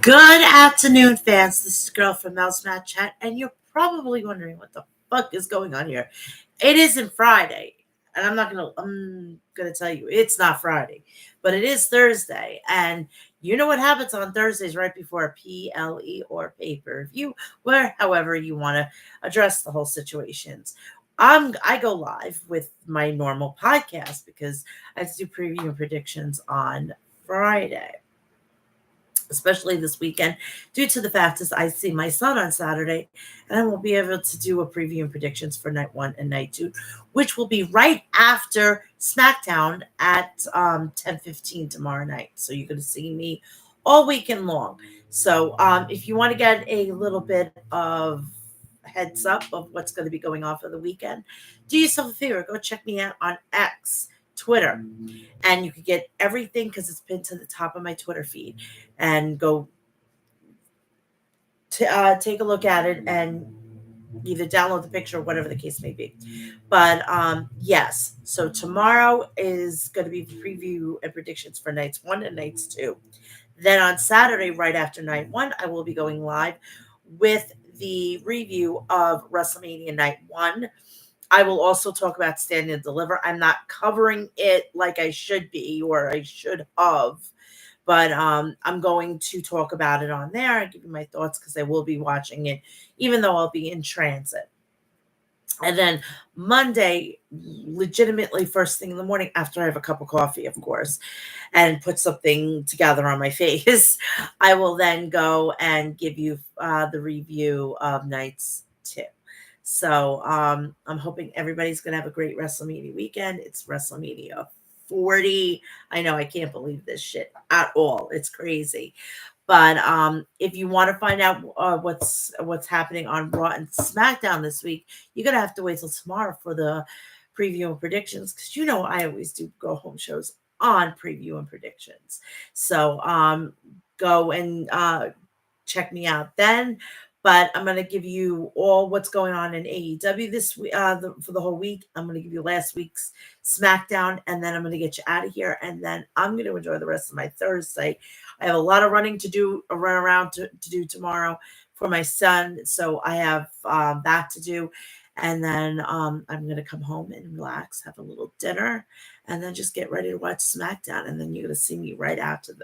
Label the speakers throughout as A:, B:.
A: Good afternoon, fans. This is the girl from Mel'S Mat Chat, and you're probably wondering what the fuck is going on here. It isn't Friday, and I'm gonna tell you it's not Friday, but it is Thursday, and you know what happens on Thursdays right before a PLE or pay-per-view, where however you want to address the whole situations. I go live with my normal podcast because I do preview and predictions on Friday, especially this weekend, due to the fact that I see my son on Saturday, and I won't be able to do a preview and predictions for night one and night two, which will be right after SmackDown at 10:15 tomorrow night. So you're going to see me all weekend long. So if you want to get a little bit of heads up of what's going to be going on for the weekend, do yourself a favor, go check me out on X, Twitter, and you can get everything because it's pinned to the top of my Twitter feed. And go take a look at it and either download the picture or whatever the case may be. But yes, so tomorrow is going to be the preview and predictions for nights one and nights two. Then on Saturday, right after night one, I will be going live with the review of WrestleMania night one. I will also talk about Stand and Deliver. I'm not covering it like I should be or I should have, but I'm going to talk about it on there and give you my thoughts because I will be watching it, even though I'll be in transit. And then Monday, legitimately first thing in the morning, after I have a cup of coffee, of course, and put something together on my face, I will then go and give you the review of nights two. So I'm hoping everybody's going to have a great WrestleMania weekend. It's WrestleMania 40. I know I can't believe this shit at all. It's crazy. But if you want to find out what's happening on Raw and SmackDown this week, you're gonna have to wait till tomorrow for the preview and predictions because you know I always do go home shows on preview and predictions. So go and check me out then. But I'm going to give you all what's going on in AEW this week for the whole week. I'm going to give you last week's SmackDown, and then I'm going to get you out of here. And then I'm going to enjoy the rest of my Thursday. I have a lot of running to do, a run around to do tomorrow for my son. So I have that to do. And then I'm going to come home and relax, have a little dinner, and then just get ready to watch SmackDown. And then you're going to see me right after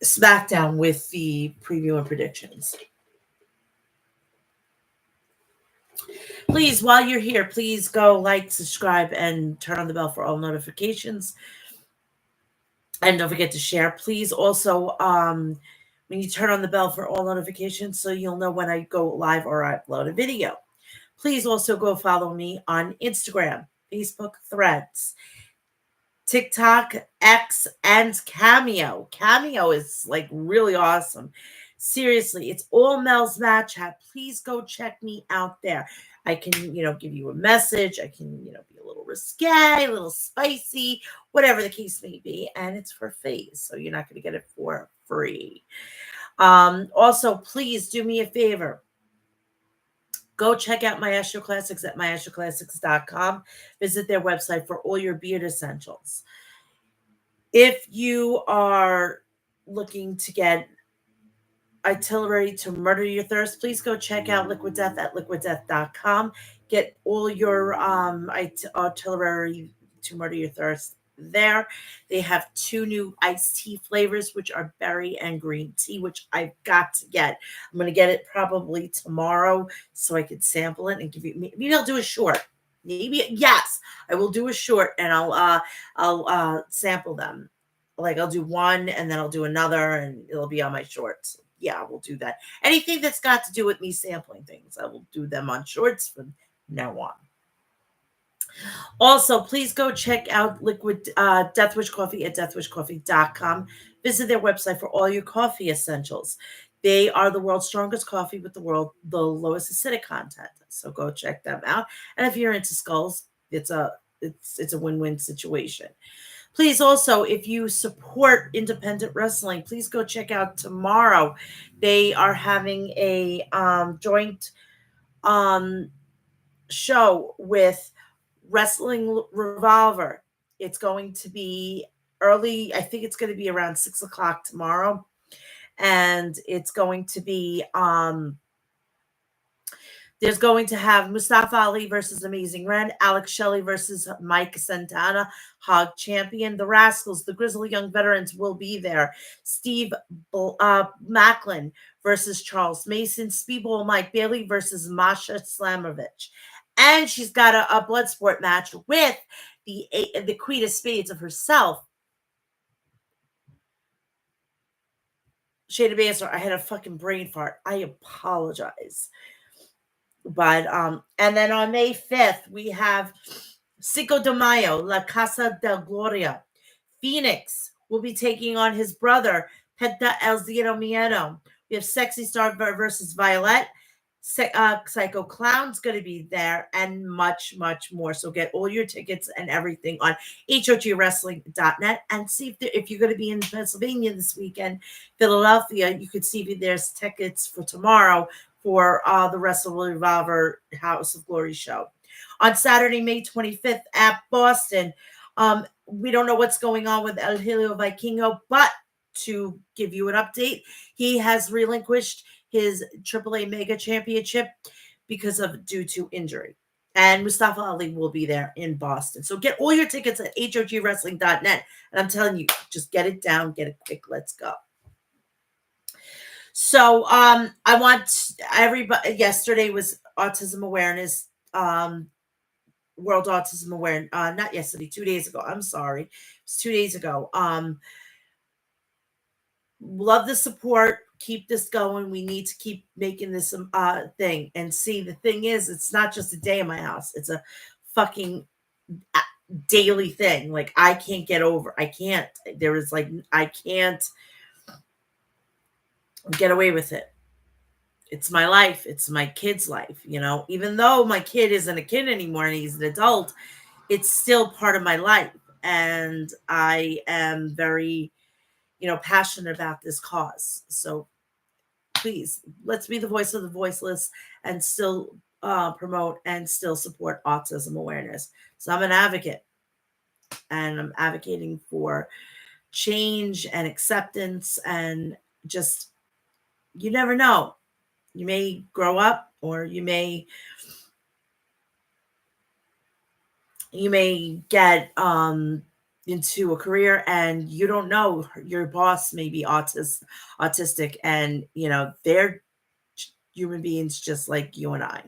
A: SmackDown with the preview and predictions. Please, while you're here, please go like, subscribe, and turn on the bell for all notifications. And don't forget to share. Please also, when you turn on the bell for all notifications, so you'll know when I go live or I upload a video. Please also go follow me on Instagram, Facebook, Threads, TikTok, X, and Cameo. Cameo is like really awesome. Seriously, it's all Mel's Mat Chat. Please go check me out there. I can, give you a message. I can, be a little risque, a little spicy, whatever the case may be. And it's for free. So you're not going to get it for free. Also, please do me a favor. Go check out Maestro Classics at maestroclassics.com. Visit their website for all your beard essentials. If you are looking to get artillery to murder your thirst, please go check out Liquid Death at liquiddeath.com. Get all your artillery to murder your thirst there. They have 2 new iced tea flavors, which are berry and green tea, which I've got to get. I'm going to get it probably tomorrow so I can sample it and give you, maybe I'll do a short. Maybe, yes, I will do a short and I'll sample them. Like I'll do one and then I'll do another and it'll be on my shorts. Yeah, we'll do that. Anything that's got to do with me sampling things, I will do them on shorts from now on. Also, please go check out Liquid Deathwish Coffee at deathwishcoffee.com. Visit their website for all your coffee essentials. They are the world's strongest coffee with the lowest acidic content. So go check them out. And if you're into skulls, it's a win-win situation. Please also, if you support independent wrestling, please go check out tomorrow. They are having a joint show with Wrestling Revolver. It's going to be early. I think it's going to be around 6 o'clock tomorrow. And it's going to be there's going to have Mustafa Ali versus Amazing Red, Alex Shelley versus Mike Santana, Hog Champion. The Rascals, the Grizzly Young Veterans will be there. Steve Macklin versus Charles Mason. Speedball Mike Bailey versus Masha Slamovich. And she's got a blood sport match with the Queen of Spades of herself, Shayna Baszler. I had a fucking brain fart. I apologize. But and then on May 5th, we have Cinco de Mayo, La Casa del Gloria. Phoenix will be taking on his brother, Penta El Zero Miedo. We have Sexy Star versus Violet. Psycho Clown's going to be there, and much, much more. So get all your tickets and everything on HOGWrestling.net, and see if you're going to be in Pennsylvania this weekend, Philadelphia, you could see if there's tickets for tomorrow for the Wrestle Revolver House of Glory show. On Saturday, May 25th at Boston, we don't know what's going on with El Helio Vikingo, but to give you an update, he has relinquished his AAA Mega Championship due to injury. And Mustafa Ali will be there in Boston. So get all your tickets at HOGWrestling.net. And I'm telling you, just get it down, get it quick. Let's go. So I want everybody. Yesterday was Autism Awareness, World Autism Awareness. Not yesterday, 2 days ago. I'm sorry, it was 2 days ago. Love the support. Keep this going. We need to keep making this thing. And see, the thing is, it's not just a day in my house. It's a fucking daily thing. Like, I can't get over. I can't. I can't get away with it. It's my life. It's my kid's life. Even though my kid isn't a kid anymore and he's an adult, it's still part of my life. And I am very, passionate about this cause. So please, let's be the voice of the voiceless and still promote and still support autism awareness. So I'm an advocate, and I'm advocating for change and acceptance, and just, you never know. You may grow up, or you may get into a career, and you don't know, your boss may be autistic, and they're human beings just like you and I.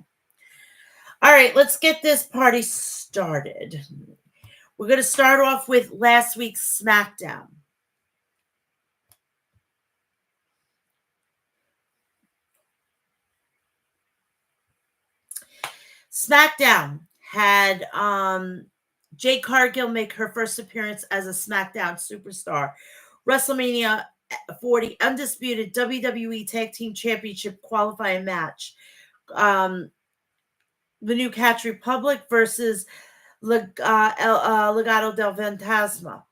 A: All right, let's get this party started. We're going to start off with last week's SmackDown. SmackDown had Jade Cargill make her first appearance as a SmackDown superstar. WrestleMania 40 undisputed WWE Tag Team Championship qualifying match. The New Catch Republic versus Legado del Fantasma.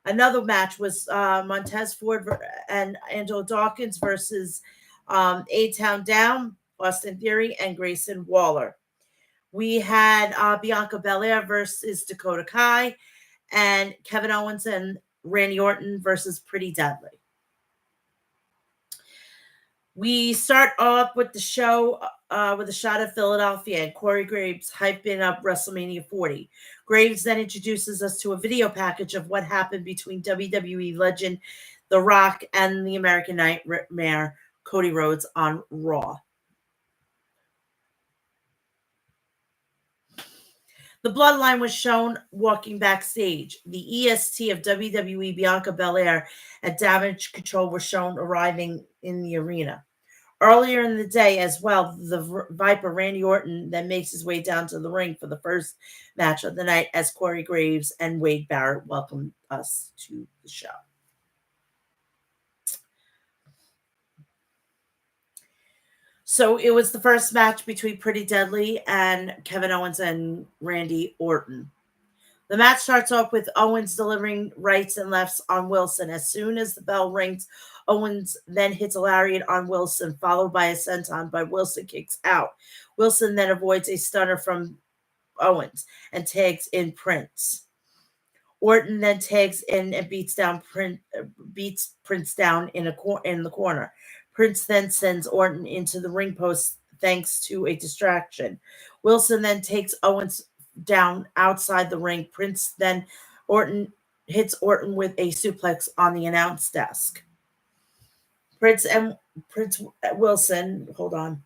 A: Another match was Montez Ford and Angelo Dawkins versus A-Town Down, Austin Theory, and Grayson Waller. We had Bianca Belair versus Dakota Kai, and Kevin Owens and Randy Orton versus Pretty Deadly. We start off with the show with a shot of Philadelphia and Corey Graves hyping up WrestleMania 40. Graves then introduces us to a video package of what happened between WWE legend The Rock and the American Nightmare Cody Rhodes on Raw. The Bloodline was shown walking backstage. The EST of WWE, Bianca Belair, and Damage Control were shown arriving in the arena. Earlier in the day as well, the Viper Randy Orton then makes his way down to the ring for the first match of the night as Corey Graves and Wade Barrett welcome us to the show. So it was the first match between Pretty Deadly and Kevin Owens and Randy Orton. The match starts off with Owens delivering rights and lefts on Wilson. As soon as the bell rings, Owens then hits a lariat on Wilson, followed by a senton, but Wilson kicks out. Wilson then avoids a stunner from Owens and tags in Prince. Orton then tags in and beats Prince down in the corner. Prince then sends Orton into the ring post thanks to a distraction. Wilson then takes Owens down outside the ring. Orton hits Orton with a suplex on the announce desk. Prince Wilson, hold on.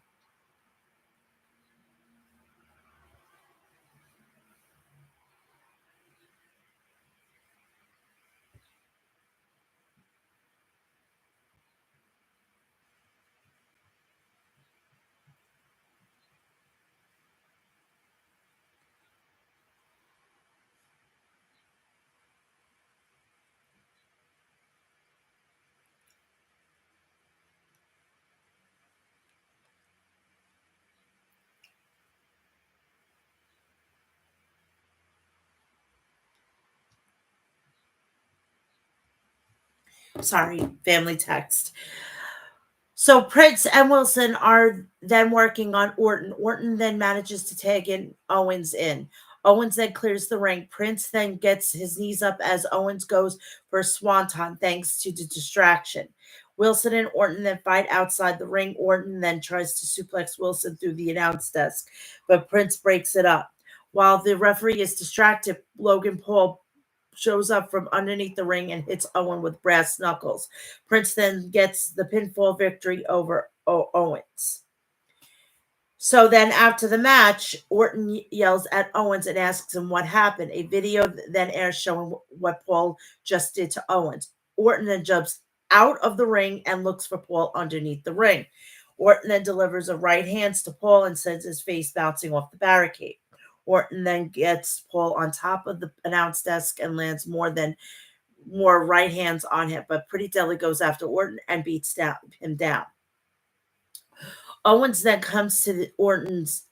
A: Sorry, family text. So Prince and Wilson are then working on Orton. Orton then manages to tag in Owens in. Owens then clears the ring. Prince then gets his knees up as Owens goes for a swanton thanks to the distraction. Wilson and Orton then fight outside the ring. Orton then tries to suplex Wilson through the announce desk, but Prince breaks it up. While the referee is distracted, Logan Paul shows up from underneath the ring and hits Owen with brass knuckles. Prince then gets the pinfall victory over Owens. So then after the match, Orton yells at Owens and asks him what happened. A video then airs showing what Paul just did to Owens. Orton then jumps out of the ring and looks for Paul underneath the ring. Orton then delivers a right hands to Paul and sends his face bouncing off the barricade. Orton then gets Paul on top of the announce desk and lands more right hands on him, but Pretty Deadly goes after Orton and beats him down. Owens then comes to Orton's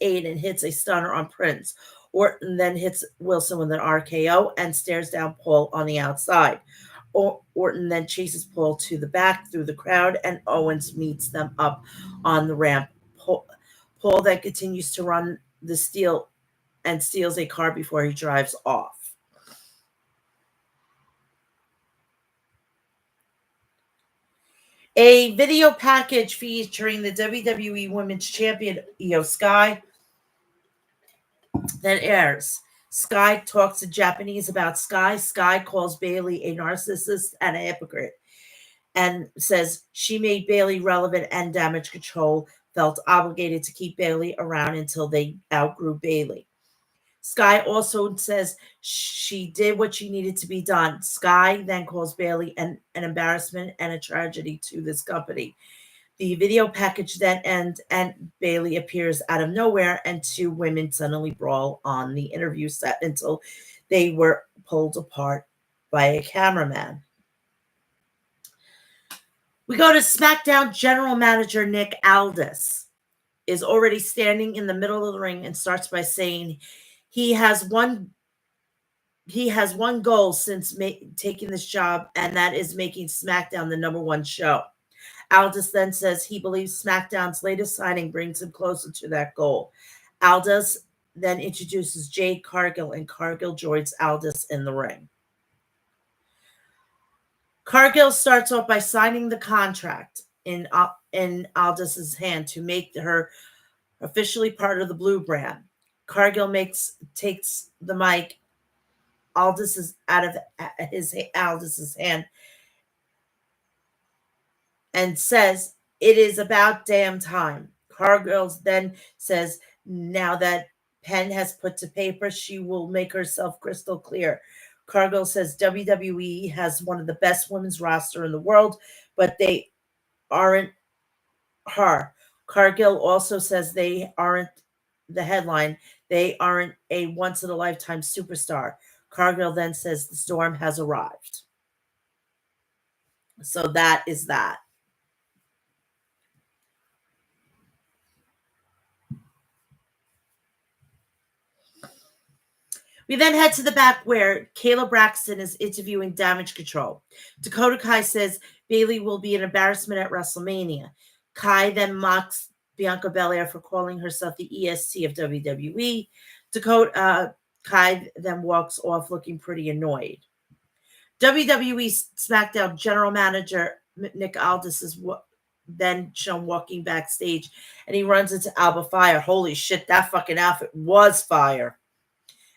A: aid and hits a stunner on Prince. Orton then hits Wilson with an RKO and stares down Paul on the outside. Orton then chases Paul to the back through the crowd, and Owens meets them up on the ramp. Paul then continues to run the steel and steals a car before he drives off. A video package featuring the WWE Women's Champion Io Sky then airs. Sky talks in Japanese about Sky. Sky calls Bayley a narcissist and a hypocrite and says she made Bayley relevant and Damage Control felt obligated to keep Bayley around until they outgrew Bayley. Sky also says she did what she needed to be done. Sky then calls Bayley an embarrassment and a tragedy to this company. The video package then ends and Bayley appears out of nowhere and two women suddenly brawl on the interview set until they were pulled apart by a cameraman. We go to SmackDown general manager Nick Aldis is already standing in the middle of the ring and starts by saying he has one goal since taking this job, and that is making SmackDown the number one show. Aldis then says he believes SmackDown's latest signing brings him closer to that goal. Aldis then introduces Jade Cargill, and Cargill joins Aldis in the ring. Cargill starts off by signing the contract in Aldis's hand to make her officially part of the Blue brand. Cargill takes the mic Aldis's hand and says, "It is about damn time." Cargill then says, now that pen has put to paper, she will make herself crystal clear. Cargill says WWE has one of the best women's roster in the world, but they aren't her. Cargill also says they aren't the headline. They aren't a once-in-a-lifetime superstar. Cargill then says the storm has arrived. So that is that. We then head to the back where Kayla Braxton is interviewing Damage Control. Dakota Kai says Bayley will be an embarrassment at WrestleMania. Kai then mocks Bianca Belair for calling herself the EST of WWE. Kai then walks off looking pretty annoyed. WWE SmackDown General Manager Nick Aldis is then shown walking backstage, and he runs into Alba Fire. Holy shit, that fucking outfit was fire.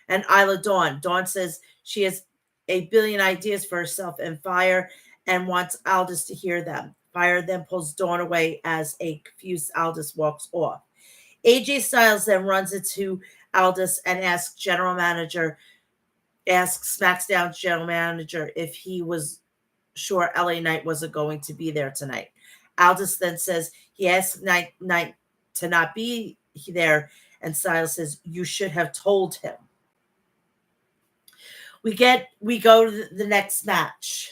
A: And Isla Dawn. Dawn says she has a billion ideas for herself and Fire and wants Aldis to hear them. Fire then pulls Dawn away as a confused Aldis walks off. AJ Styles then runs into Aldis and asks SmackDown's general manager if he was sure LA Knight wasn't going to be there tonight. Aldis then says he asked Knight to not be there, and Styles says, "You should have told him." We go to the next match.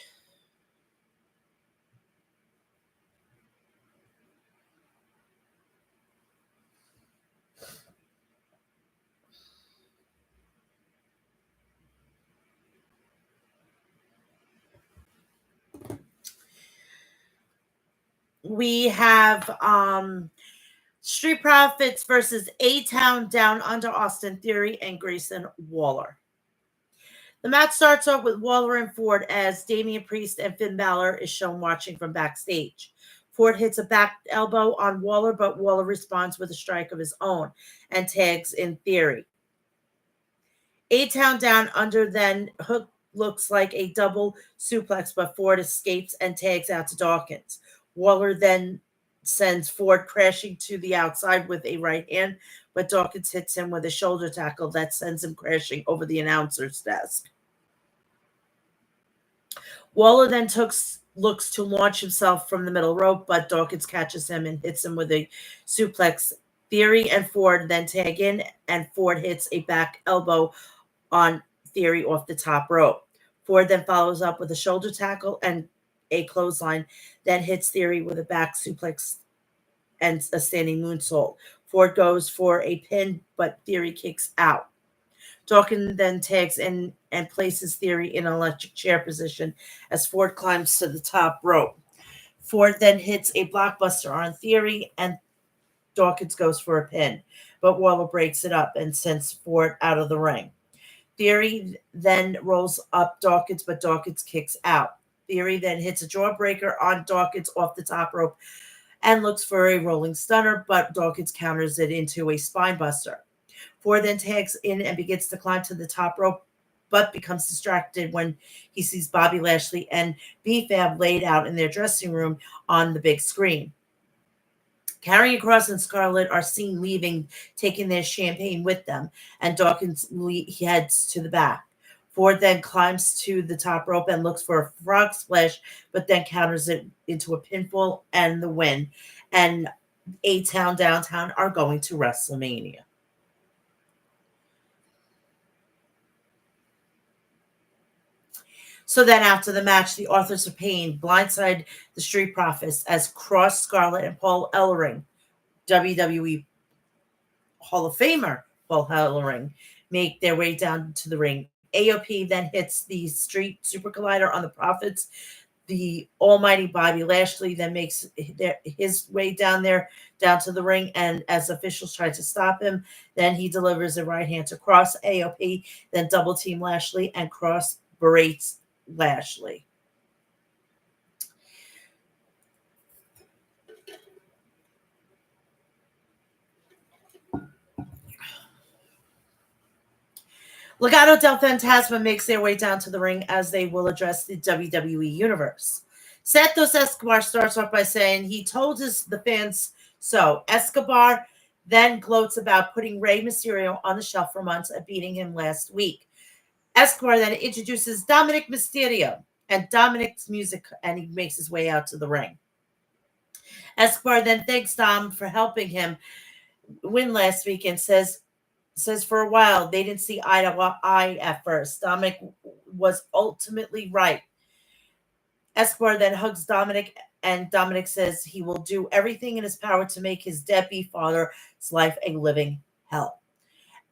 A: We have Street Profits versus A-Town Down Under, Austin Theory and Grayson Waller. The match starts off with Waller and Ford as Damian Priest and Finn Balor is shown watching from backstage. Ford hits a back elbow on Waller, but Waller responds with a strike of his own and tags in Theory. A-Town Down Under then looks like a double suplex, but Ford escapes and tags out to Dawkins. Waller then sends Ford crashing to the outside with a right hand, but Dawkins hits him with a shoulder tackle that sends him crashing over the announcer's desk. Waller then looks to launch himself from the middle rope, but Dawkins catches him and hits him with a suplex. Theory and Ford then tag in, and Ford hits a back elbow on Theory off the top rope. Ford then follows up with a shoulder tackle and a clothesline, then hits Theory with a back suplex and a standing moonsault. Ford goes for a pin, but Theory kicks out. Dawkins then tags in and places Theory in an electric chair position as Ford climbs to the top rope. Ford then hits a blockbuster on Theory, and Dawkins goes for a pin, but Waller breaks it up and sends Ford out of the ring. Theory then rolls up Dawkins, but Dawkins kicks out. Theory then hits a jawbreaker on Dawkins off the top rope and looks for a rolling stunner, but Dawkins counters it into a spinebuster. Ford then tags in and begins to climb to the top rope, but becomes distracted when he sees Bobby Lashley and B-Fab laid out in their dressing room on the big screen. Karrion Kross and Scarlett are seen leaving, taking their champagne with them, and Dawkins heads to the back. Ford then climbs to the top rope and looks for a frog splash, but then counters it into a pinfall and the win. And A-Town Downtown are going to WrestleMania. So then after the match, the Authors of Pain blindside the Street Profits as Kross, Scarlett, and Paul Ellering, WWE Hall of Famer Paul Ellering, make their way down to the ring. AOP then hits the Street Super Collider on the Profits. The almighty Bobby Lashley then makes his way down to the ring, and as officials try to stop him, then he delivers a right hand to Kross. AOP then double team Lashley, and Kross berates Lashley. Legado del Fantasma makes their way down to the ring as they will address the WWE Universe. Santos Escobar starts off by saying he told the fans so. Escobar then gloats about putting Rey Mysterio on the shelf for months and beating him last week. Escobar then introduces Dominic Mysterio and Dominic's music, and he makes his way out to the ring. Escobar then thanks Dom for helping him win last week and says for a while they didn't see eye to eye at first. Dominic was ultimately right. Escobar then hugs Dominic, and Dominic says he will do everything in his power to make his deadbeat father's life a living hell.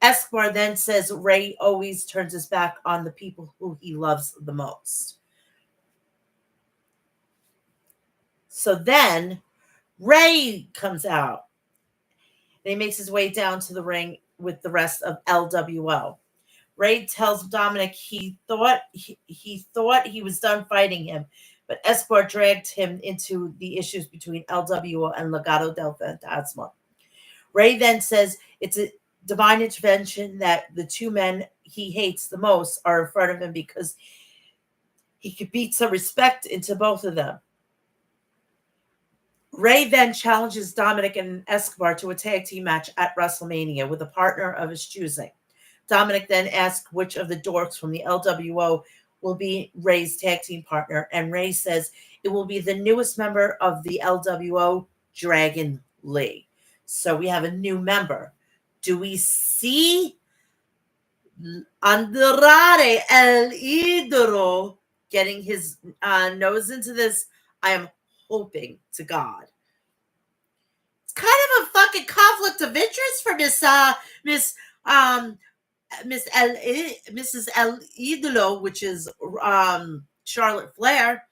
A: Escobar then says Rey always turns his back on the people who he loves the most. So then Rey comes out. And he makes his way down to the ring with the rest of LWO. Ray tells Dominic he thought he was done fighting him, but Escobar dragged him into the issues between LWO and Legado del Fantasma. Ray then says it's a divine intervention that the two men he hates the most are in front of him because he could beat some respect into both of them. Ray then challenges Dominic and Escobar to a tag team match at WrestleMania with a partner of his choosing. Dominic then asks which of the dorks from the LWO will be Ray's tag team partner, and Ray says it will be the newest member of the LWO, Dragon Lee. So we have a new member. Do we see Andrade El Idolo getting his nose into this? I am hoping to God. It's kind of a fucking conflict of interest for Mrs. El Idolo, which is Charlotte Flair.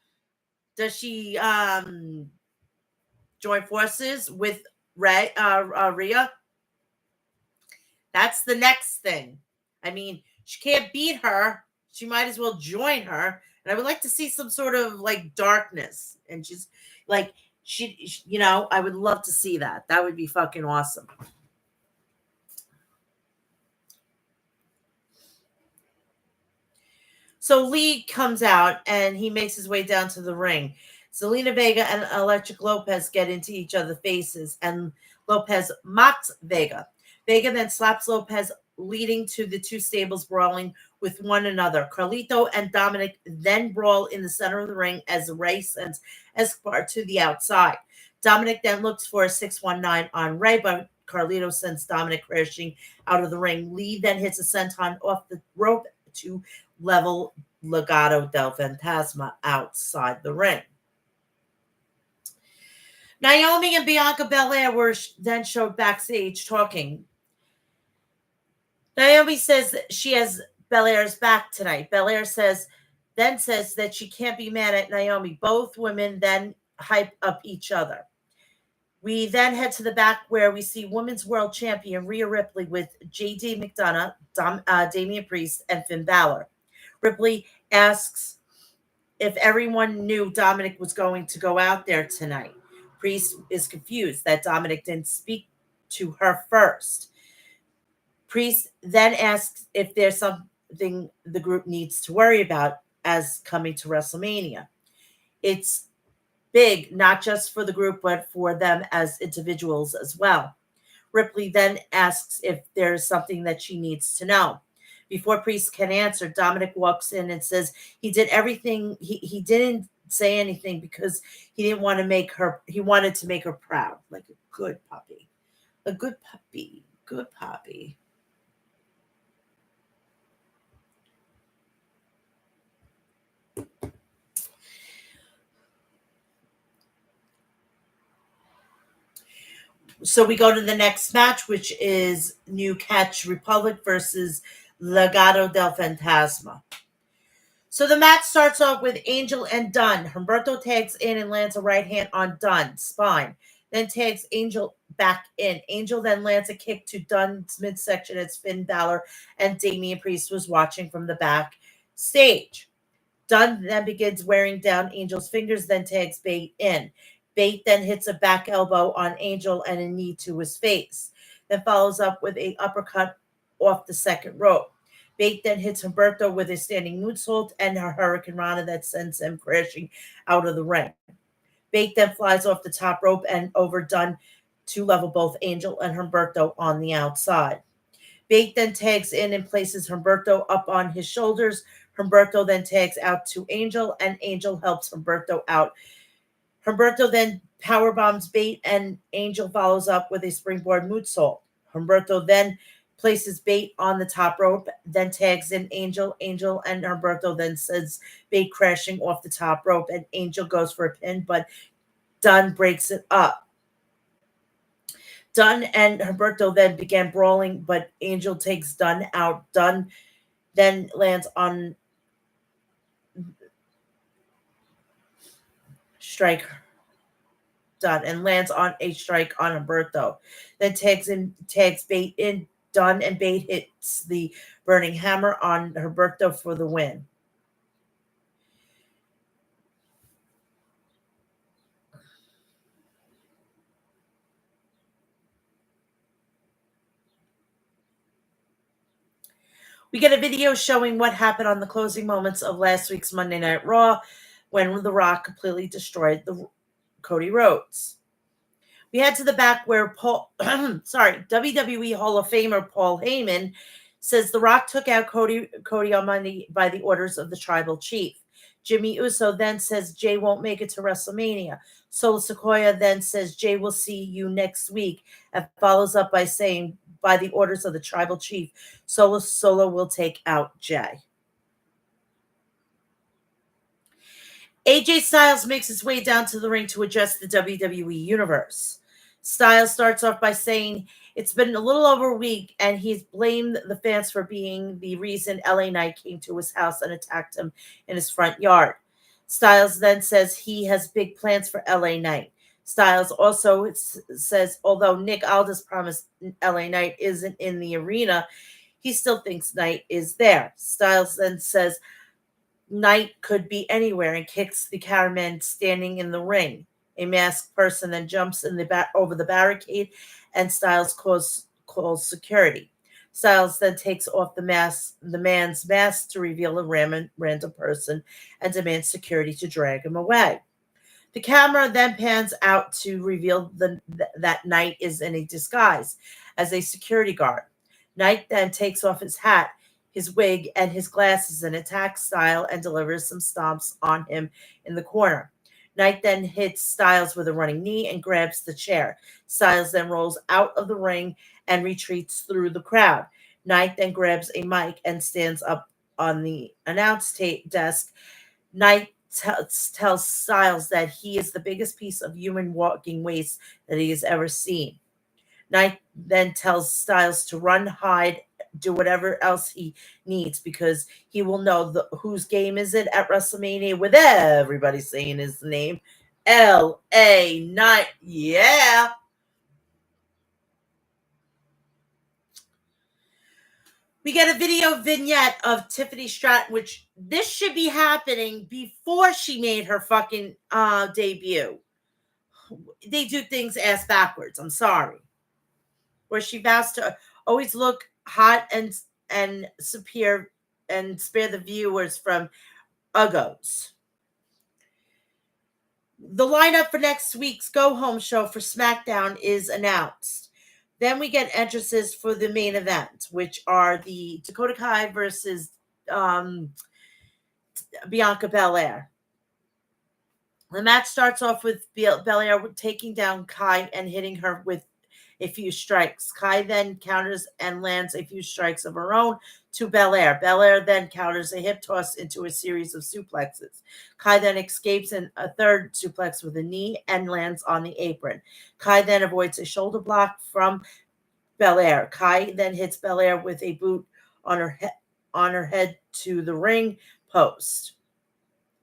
A: Does she join forces with Rhea? That's the next thing. I mean, she can't beat her. She might as well join her. And I would like to see some sort of like darkness. And she's like, I would love to see that. That would be fucking awesome. So Lee comes out and he makes his way down to the ring. Zelina Vega and Electric Lopez get into each other's faces, and Lopez mocks Vega. Vega then slaps Lopez, leading to the two stables brawling with one another. Carlito and Dominic then brawl in the center of the ring as Ray sends Escobar to the outside. Dominic then looks for a 619 on Ray, but Carlito sends Dominic crashing out of the ring. Lee then hits a senton off the rope to level Legado del Fantasma outside the ring. Naomi and Bianca Belair were then showed backstage talking. Naomi says that she has Belair's back tonight. Belair says that she can't be mad at Naomi. Both women then hype up each other. We then head to the back where we see Women's World Champion Rhea Ripley with JD McDonough, Damian Priest, and Finn Balor. Ripley asks if everyone knew Dominic was going to go out there tonight. Priest is confused that Dominic didn't speak to her first. Priest then asks if there's something the group needs to worry about as coming to WrestleMania. It's big, not just for the group, but for them as individuals as well. Ripley then asks if there's something that she needs to know. Before Priest can answer, Dominic walks in and says he did everything. He didn't say anything because he didn't want to make her, he wanted to make her proud, like a good puppy. A good puppy. Good puppy. So we go to the next match, which is New Catch Republic versus Legado del Fantasma. So the match starts off with Angel and Dunn. Humberto tags in and lands a right hand on Dunn's spine, then tags Angel back in. Angel then lands a kick to Dunn's midsection as Finn Balor and Damian Priest was watching from the back stage. Dunn then begins wearing down Angel's fingers, then tags Bate in. Bate then hits a back elbow on Angel and a knee to his face, then follows up with an uppercut off the second rope. Bate then hits Humberto with a standing moonsault and a Hurricane Rana that sends him crashing out of the ring. Bate then flies off the top rope and over Dunn to level both Angel and Humberto on the outside. Bate then tags in and places Humberto up on his shoulders. Humberto then tags out to Angel, and Angel helps Humberto out. Humberto then powerbombs Bate, and Angel follows up with a springboard moonsault. Humberto then places Bate on the top rope, then tags in Angel. Angel and Humberto then sends Bate crashing off the top rope, and Angel goes for a pin, but Dunn breaks it up. Dunn and Humberto then began brawling, but Angel takes Dunn out. Dunn then lands on strike Dunn and lands on a strike on Humberto. Then tags Bate in done, and Bate hits the burning hammer on Herberto for the win. We get a video showing what happened on the closing moments of last week's Monday Night Raw when The Rock completely destroyed the Cody Rhodes. We head to the back where WWE Hall of Famer Paul Heyman says The Rock took out Cody on Monday by the orders of the tribal chief. Jimmy Uso then says Jay won't make it to WrestleMania. Solo Sequoia then says Jay will see you next week and follows up by saying by the orders of the tribal chief, Solo will take out Jay. AJ Styles makes his way down to the ring to address the WWE Universe. Styles starts off by saying it's been a little over a week and he's blamed the fans for being the reason LA Knight came to his house and attacked him in his front yard. Styles then says he has big plans for LA Knight. Styles also says although Nick Aldis promised LA Knight isn't in the arena, he still thinks Knight is there. Styles then says Knight could be anywhere and kicks the cameraman standing in the ring. A masked person then jumps in over the barricade, and Styles calls security. Styles then takes off the man's mask to reveal a random person and demands security to drag him away. The camera then pans out to reveal that Knight is in a disguise as a security guard. Knight then takes off his hat, his wig, and his glasses and attacks Styles and delivers some stomps on him in the corner. Knight then hits Styles with a running knee and grabs the chair. Styles then rolls out of the ring and retreats through the crowd. Knight then grabs a mic and stands up on the announce desk. Knight tells Styles that he is the biggest piece of human walking waste that he has ever seen. Knight then tells Styles to run, hide, do whatever else he needs because he will know whose game is it at WrestleMania with everybody saying his name. LA Knight. Yeah. We get a video vignette of Tiffany Stratton, which this should be happening before she made her fucking debut. They do things ass backwards. I'm sorry. Where she vows to always look hot and superior and spare the viewers from uggos. The lineup for next week's Go Home show for SmackDown is announced. Then we get entrances for the main event, which are the Dakota Kai versus Bianca Belair. The match starts off with Belair taking down Kai and hitting her with a few strikes. Kai then counters and lands a few strikes of her own to Belair. Belair then counters a hip toss into a series of suplexes. Kai then escapes in a third suplex with a knee and lands on the apron. Kai then avoids a shoulder block from Belair. Kai then hits Belair with a boot on her head to the ring post.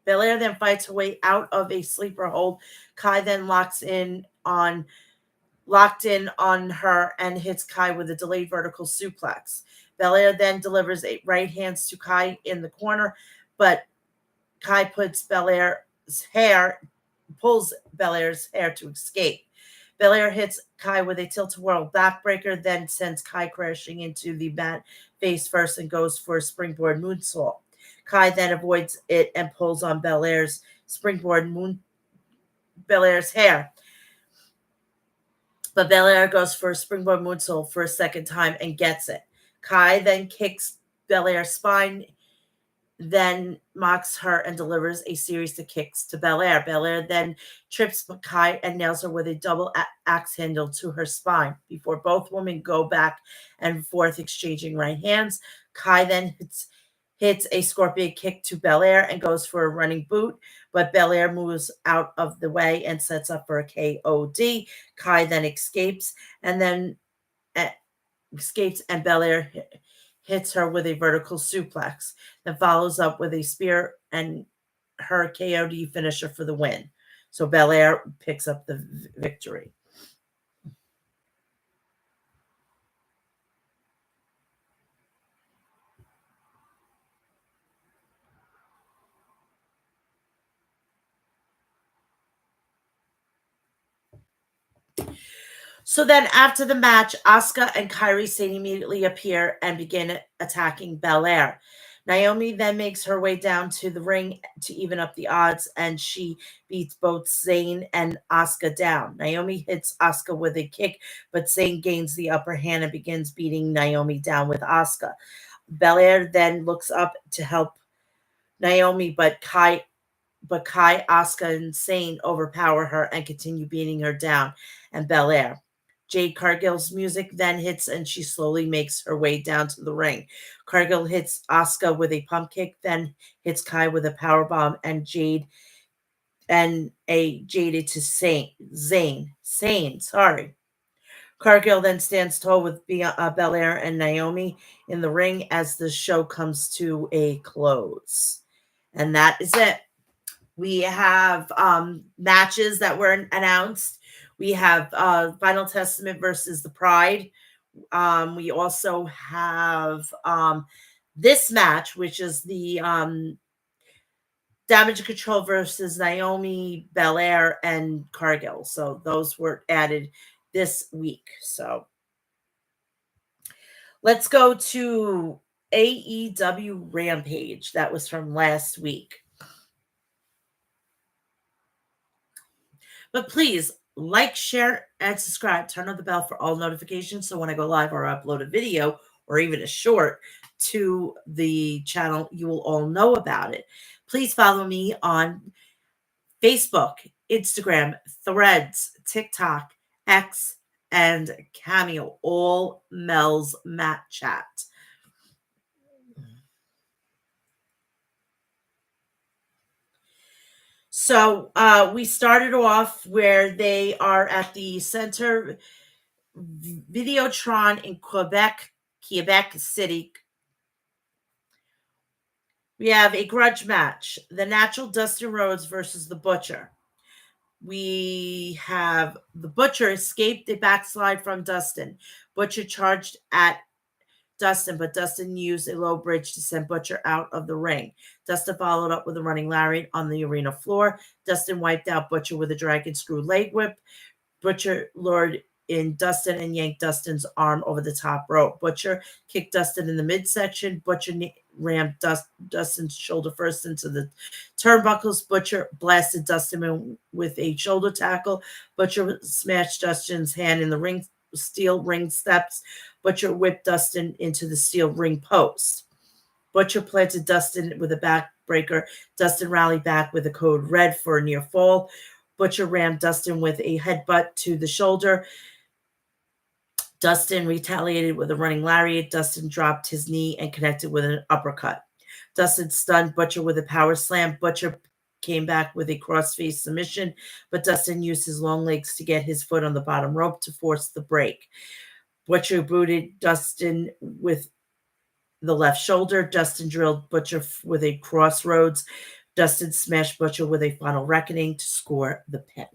A: Belair then fights her way out of a sleeper hold. Kai then locked in on her and hits Kai with a delayed vertical suplex. Belair then delivers right hands to Kai in the corner, but Kai pulls Belair's hair to escape. Belair hits Kai with a tilt-a-whirl backbreaker, then sends Kai crashing into the mat face first and goes for a springboard moonsault. Kai then avoids it and pulls on Belair's hair. But Belair goes for a springboard moonsault for a second time and gets it. Kai then kicks Belair's spine, then mocks her and delivers a series of kicks to Belair. Belair then trips Kai and nails her with a double axe handle to her spine. Before both women go back and forth exchanging right hands, Kai then hits a scorpion kick to Belair and goes for a running boot, but Belair moves out of the way and sets up for a KOD. Kai then escapes and Belair hits her with a vertical suplex, then follows up with a spear and her KOD finisher for the win. So Belair picks up the victory. So then after the match, Asuka and Kairi Sane immediately appear and begin attacking Belair. Naomi then makes her way down to the ring to even up the odds, and she beats both Zayn and Asuka down. Naomi hits Asuka with a kick, but Zayn gains the upper hand and begins beating Naomi down with Asuka. Belair then looks up to help Naomi, but Kai, Asuka, and Sane overpower her and continue beating her down, and Belair. Jade Cargill's music then hits and she slowly makes her way down to the ring. Cargill hits Asuka with a pump kick, then hits Kai with a power bomb and jaded to Sane. Sorry. Cargill then stands tall with Belair and Naomi in the ring as the show comes to a close. And that is it. We have matches that were announced. We have Final Testament versus the Pride. We also have this match, which is the Damage Control versus Naomi, Belair, and Cargill. So those were added this week. So let's go to AEW Rampage. That was from last week. But please like, share, and subscribe. Turn on the bell for all notifications so when I go live or upload a video or even a short to the channel, you will all know about it. Please follow me on Facebook, Instagram, Threads, TikTok, X, and Cameo, all Mel's Mat Chat. So we started off where they are at the center Videotron in Quebec City. We have a grudge match. The Natural Dustin Rhodes versus the Butcher. We have the Butcher escaped a backslide from Dustin. Butcher charged at Dustin, but Dustin used a low bridge to send Butcher out of the ring. Dustin followed up with a running lariat on the arena floor. Dustin wiped out Butcher with a dragon screw leg whip. Butcher lured in Dustin and yanked Dustin's arm over the top rope. Butcher kicked Dustin in the midsection. Butcher rammed Dustin's shoulder first into the turnbuckles. Butcher blasted Dustin with a shoulder tackle. Butcher smashed Dustin's hand in the steel ring steps. Butcher whipped Dustin into the steel ring post. Butcher planted Dustin with a backbreaker. Dustin rallied back with a code red for a near fall. Butcher rammed Dustin with a headbutt to the shoulder. Dustin retaliated with a running lariat. Dustin dropped his knee and connected with an uppercut. Dustin stunned Butcher with a power slam. Butcher came back with a crossface submission, but Dustin used his long legs to get his foot on the bottom rope to force the break. Butcher booted Dustin with the left shoulder. Dustin drilled Butcher with a crossroads. Dustin smashed Butcher with a final reckoning to score the pin.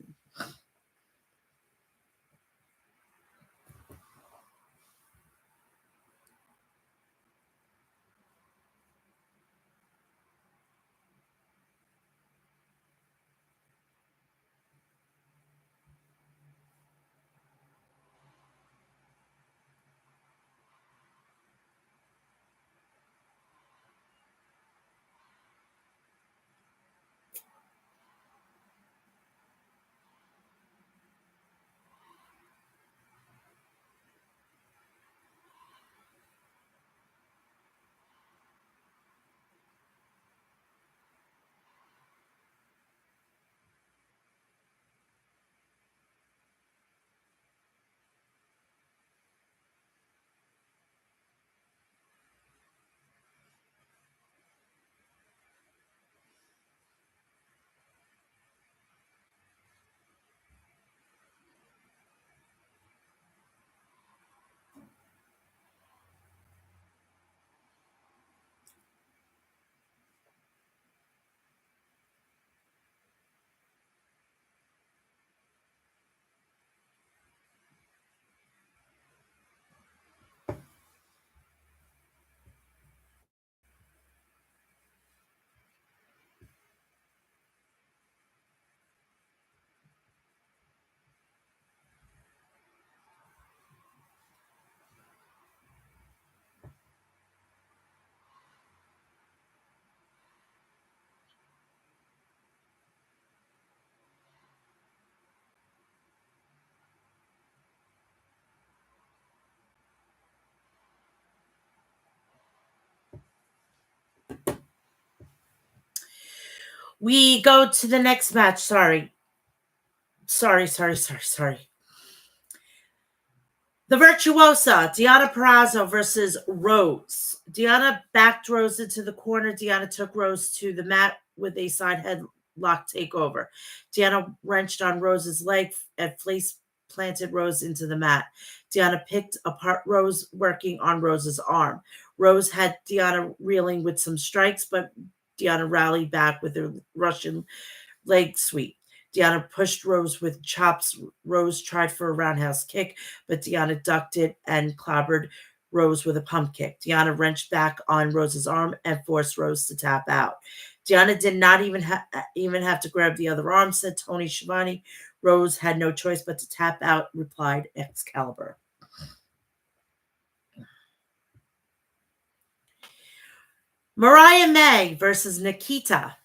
A: We go to the next match. Sorry. The Virtuosa, Deonna Purrazzo versus Rose. Deonna backed Rose into the corner. Deonna took Rose to the mat with a side headlock takeover. Deonna wrenched on Rose's leg and face planted Rose into the mat. Deonna picked apart Rose, working on Rose's arm. Rose had Deonna reeling with some strikes, but Deonna rallied back with a Russian leg sweep. Deonna pushed Rose with chops. Rose tried for a roundhouse kick, but Deonna ducked it and clobbered Rose with a pump kick. Deonna wrenched back on Rose's arm and forced Rose to tap out. Deonna did not even have to grab the other arm, said Tony Schiavone. Rose had no choice but to tap out, replied Excalibur. Mariah May versus Nikita.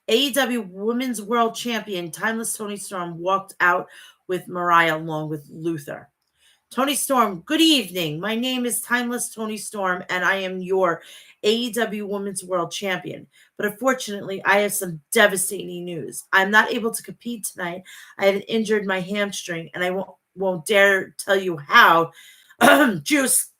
A: AEW Women's World Champion Timeless Tony Storm walked out with Mariah along with Luther. Tony Storm, good evening. My name is Timeless Tony Storm, and I am your AEW Women's World Champion. But unfortunately, I have some devastating news. I'm not able to compete tonight. I have injured my hamstring, and I won't dare tell you how. Juice,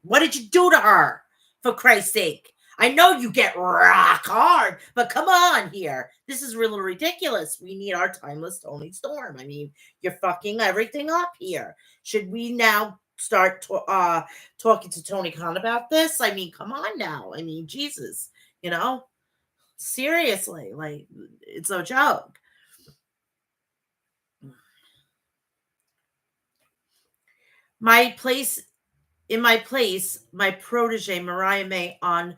A: what did you do to her? For Christ's sake. I know you get rock hard, but come on here. This is really ridiculous. We need our Timeless Tony Storm. I mean, you're fucking everything up here. Should we now start talking to Tony Khan about this? I mean, come on now. I mean, Jesus, seriously, like, it's no joke. In my place, my protege, Mariah May, on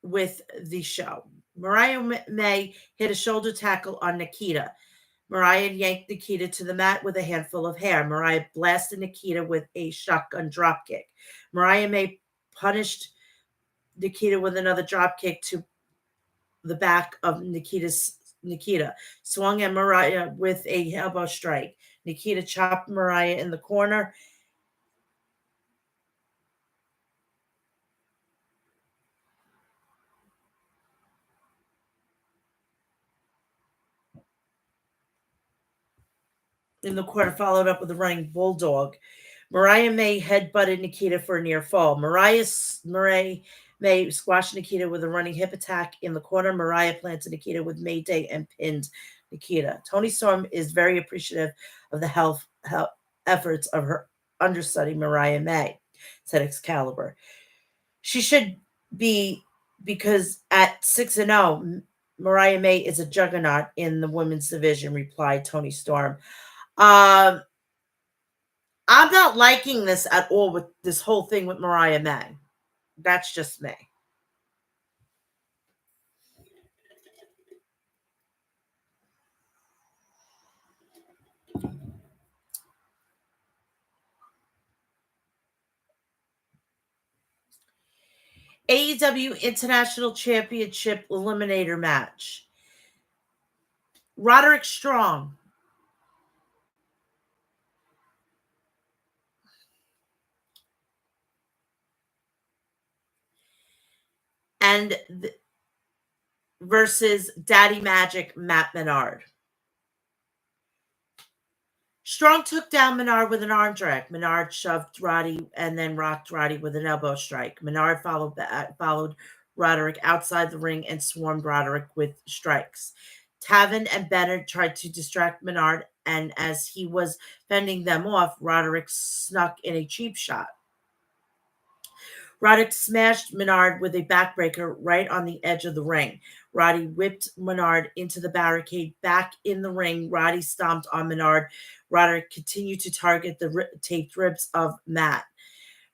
A: with the show. Mariah May hit a shoulder tackle on Nikita. Mariah yanked Nikita to the mat with a handful of hair. Mariah blasted Nikita with a shotgun dropkick. Mariah May punished Nikita with another dropkick to the back of Nikita. Swung at Mariah with a elbow strike. Nikita chopped Mariah in the corner. Followed up with a running bulldog. Mariah May headbutted Nikita for a near fall. Mariah May squashed Nikita with a running hip attack in the corner. Mariah planted Nikita with Mayday and pinned Nikita. Tony Storm is very appreciative of the health efforts of her understudy, Mariah May, said Excalibur. She should be, because at 6-0, Mariah May is a juggernaut in the women's division, replied Tony Storm. I'm not liking this at all with this whole thing with Mariah May. That's just me. AEW International Championship Eliminator match. Roderick Strong and versus Daddy Magic Matt Menard. Strong took down Menard with an arm drag. Menard shoved Roddy and then rocked Roddy with an elbow strike. Menard followed Roderick outside the ring and swarmed Roderick with strikes. Taven and Bennett tried to distract Menard, and as he was fending them off, Roderick snuck in a cheap shot. Roderick smashed Menard with a backbreaker right on the edge of the ring. Roddy whipped Menard into the barricade. Back in the ring, Roddy stomped on Menard. Roderick continued to target the taped ribs of Matt.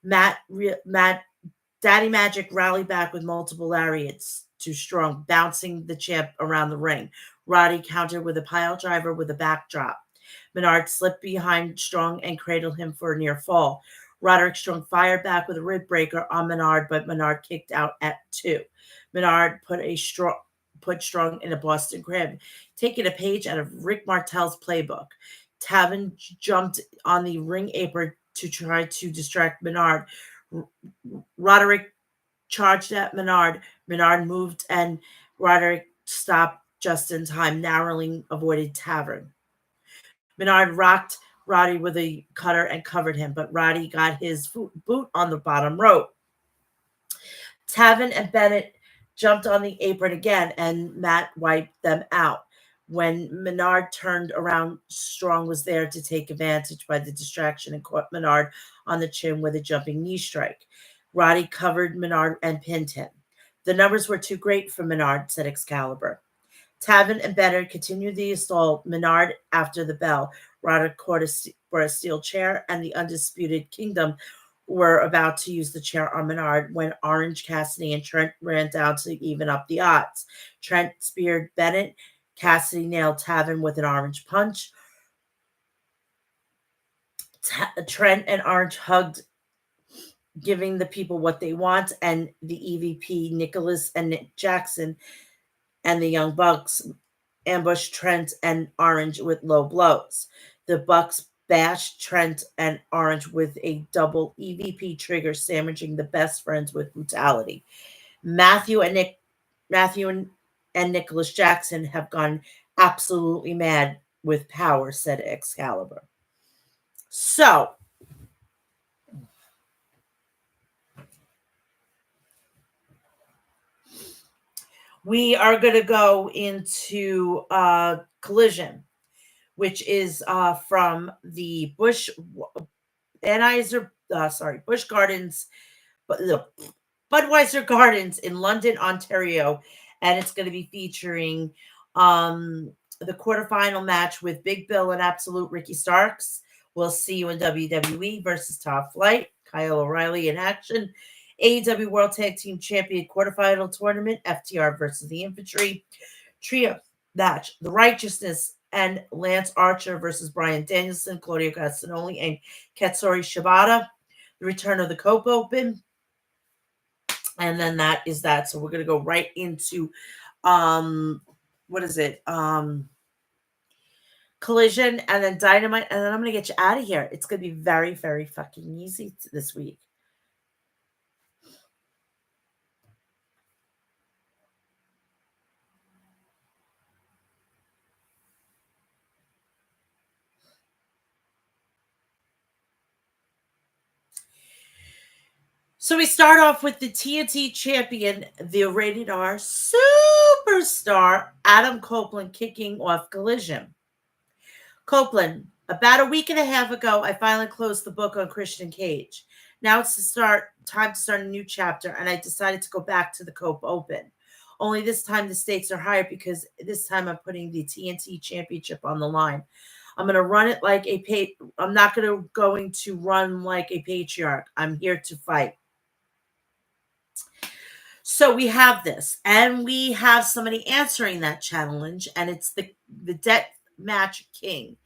A: Daddy Magic rallied back with multiple lariats to Strong, bouncing the champ around the ring. Roddy countered with a pile driver with a backdrop. Menard slipped behind Strong and cradled him for a near fall. Roderick Strong fired back with a rib breaker on Menard, but Menard kicked out at 2. Menard put Strong in a Boston Crab, taking a page out of Rick Martel's playbook. Taven jumped on the ring apron to try to distract Menard. Roderick charged at Menard. Menard moved and Roderick stopped just in time, narrowly avoided Tavern. Menard rocked Roddy with a cutter and covered him, but Roddy got his boot on the bottom rope. Tavern and Bennett jumped on the apron again, and Matt wiped them out. When Menard turned around, Strong was there to take advantage by the distraction and caught Menard on the chin with a jumping knee strike. Roddy covered Menard and pinned him. The numbers were too great for Menard, said Excalibur. Tavern and Bennett continued the assault. Menard after the bell. Roderick caught for a steel chair, and the Undisputed Kingdom were about to use the chair on Menard when Orange Cassidy and Trent ran down to even up the odds. Trent speared Bennett. Cassidy nailed Tavern with an orange punch. Trent and Orange hugged, giving the people what they want, and the EVP, Nicholas and Nick Jackson, and the Young Bucks ambushed Trent and Orange with low blows. The Bucks bashed Trent and Orange with a double EVP trigger, sandwiching the best friends with brutality. Matthew and Nicholas Jackson have gone absolutely mad with power, said Excalibur. So we are going to go into Collision, which is from the Busch Gardens, Budweiser Gardens in London, Ontario, and it's going to be featuring the quarterfinal match with Big Bill and Absolute Ricky Starks. We'll see you in WWE versus Top Flight, Kyle O'Reilly in action. AEW World Tag Team Champion quarterfinal tournament, FTR versus the Infantry. Trio match, The Righteousness and Lance Archer versus Bryan Danielson, Claudio Castagnoli, and Katsuri Shibata. The return of the Cope Open. And then that is that. So we're going to go right into, what is it? Collision and then Dynamite. And then I'm going to get you out of here. It's going to be very, very fucking easy this week. So we start off with the TNT champion, the rated R superstar, Adam Copeland, kicking off Collision. Copeland, about a week and a half ago, I finally closed the book on Christian Cage. Now it's time to start a new chapter, and I decided to go back to the Cope Open. Only this time the stakes are higher because this time I'm putting the TNT championship on the line. I'm going to run it like I'm not going to run like a patriarch. I'm here to fight. So we have this, and we have somebody answering that challenge, and it's the death match king,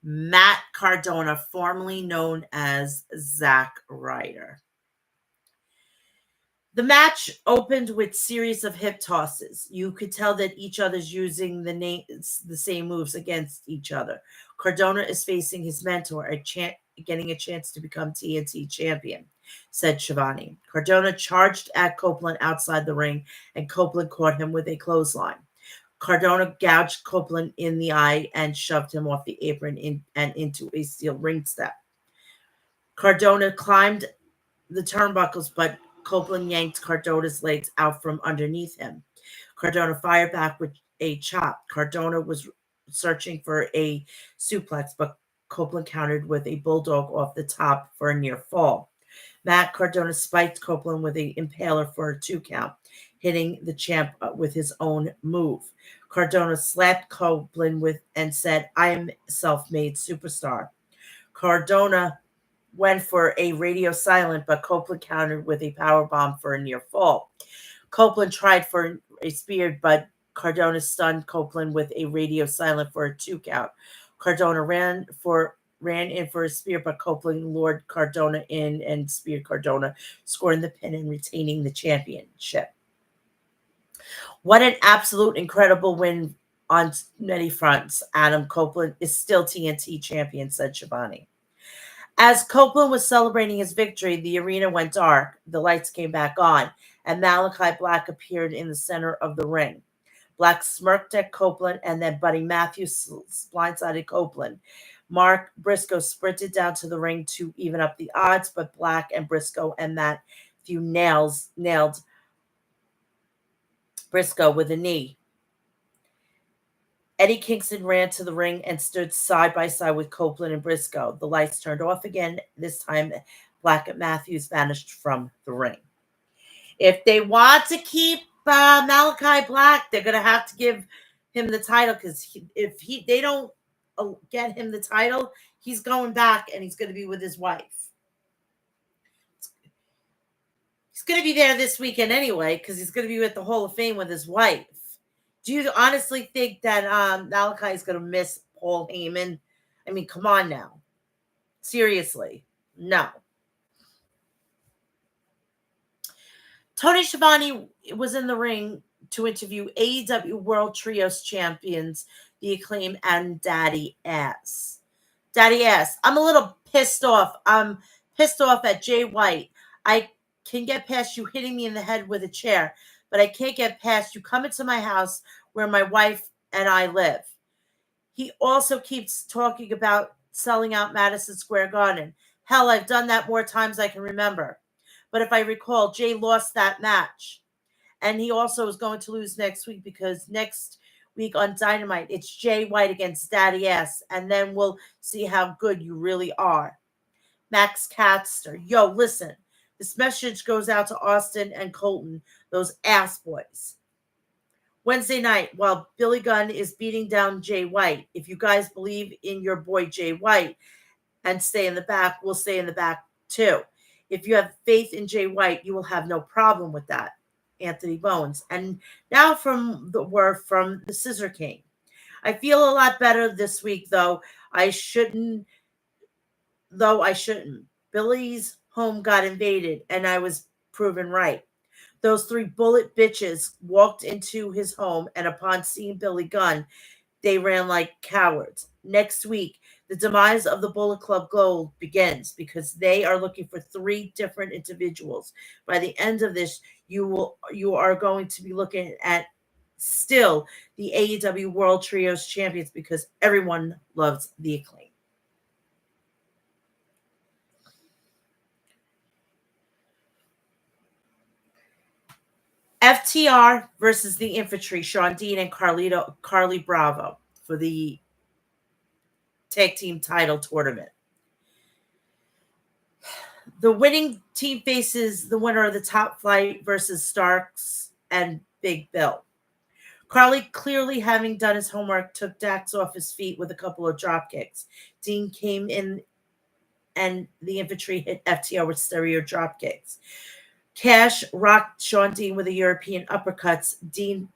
A: Matt Cardona, formerly known as Zack Ryder. The match opened with series of hip tosses. You could tell that each other's using the same moves against each other. Cardona is facing his mentor, getting a chance to become TNT champion, said Shivani. Cardona charged at Copeland outside the ring, and Copeland caught him with a clothesline. Cardona gouged Copeland in the eye and shoved him off the apron and into a steel ring step. Cardona climbed the turnbuckles, but Copeland yanked Cardona's legs out from underneath him. Cardona fired back with a chop. Cardona was searching for a suplex, but Copeland countered with a bulldog off the top for a near fall. Matt Cardona spiked Copeland with an impaler for a 2 count, hitting the champ with his own move. Cardona slapped Copeland and said, "I am self-made superstar." Cardona went for a radio silent, but Copeland countered with a power bomb for a near fall. Copeland tried for a spear, but Cardona stunned Copeland with a radio silent for a 2 count. Cardona ran in for a spear, but Copeland lured Cardona in and speared Cardona, scoring the pin and retaining the championship. What an absolute incredible win on many fronts. Adam Copeland is still TNT champion, said Shivani. As Copeland was celebrating his victory, the arena went dark. The lights came back on, and Malachi Black appeared in the center of the ring. Black smirked at Copeland, and then Buddy Matthews blindsided Copeland. Mark Briscoe sprinted down to the ring to even up the odds, but Black and Briscoe and Matthew nailed Briscoe with a knee. Eddie Kingston ran to the ring and stood side by side with Copeland and Briscoe. The lights turned off again. This time, Black and Matthews vanished from the ring. If they want to keep Malachi Black, they're going to have to give him the title, because if they don't get him the title, he's going back and he's going to be with his wife. He's going to be there this weekend anyway, because he's going to be at the Hall of Fame with his wife. Do you honestly think that Malachi is going to miss Paul Heyman? I mean, come on now. Seriously. No. Tony Schiavone was in the ring to interview AEW World Trios champions, The Acclaim, and Daddy Ass. Daddy Ass. I'm a little pissed off. I'm pissed off at Jay White. I can get past you hitting me in the head with a chair, but I can't get past you coming to my house where my wife and I live. He also keeps talking about selling out Madison Square Garden. Hell, I've done that more times I can remember. But if I recall, Jay lost that match. And he also is going to lose next week, because next week on Dynamite, it's Jay White against Daddy Ass. And then we'll see how good you really are. Max Caster. Yo, listen. This message goes out to Austin and Colton, those ass boys. Wednesday night, while Billy Gunn is beating down Jay White, if you guys believe in your boy Jay White and stay in the back, we'll stay in the back too. If you have faith in Jay White, you will have no problem with that. Anthony Bones. And now from the word from the Scissor King. I feel a lot better this week, though. I shouldn't. Billy's home got invaded, and I was proven right. Those three bullet bitches walked into his home, and upon seeing Billy Gunn, they ran like cowards. Next week, the demise of the Bullet Club Gold begins, because they are looking for three different individuals. By the end of this, you are going to be looking at still the AEW World Trios champions, because everyone loves the Acclaim. FTR versus the Infantry, Sean Dean and Carly Bravo for the tag team title tournament. The winning team faces the winner of the Top Flight versus Starks and Big Bill. Carly, clearly having done his homework, took Dax off his feet with a couple of drop kicks. Dean came in and the Infantry hit FTR with stereo drop kicks. Cash rocked Sean Dean with a European uppercuts. Dean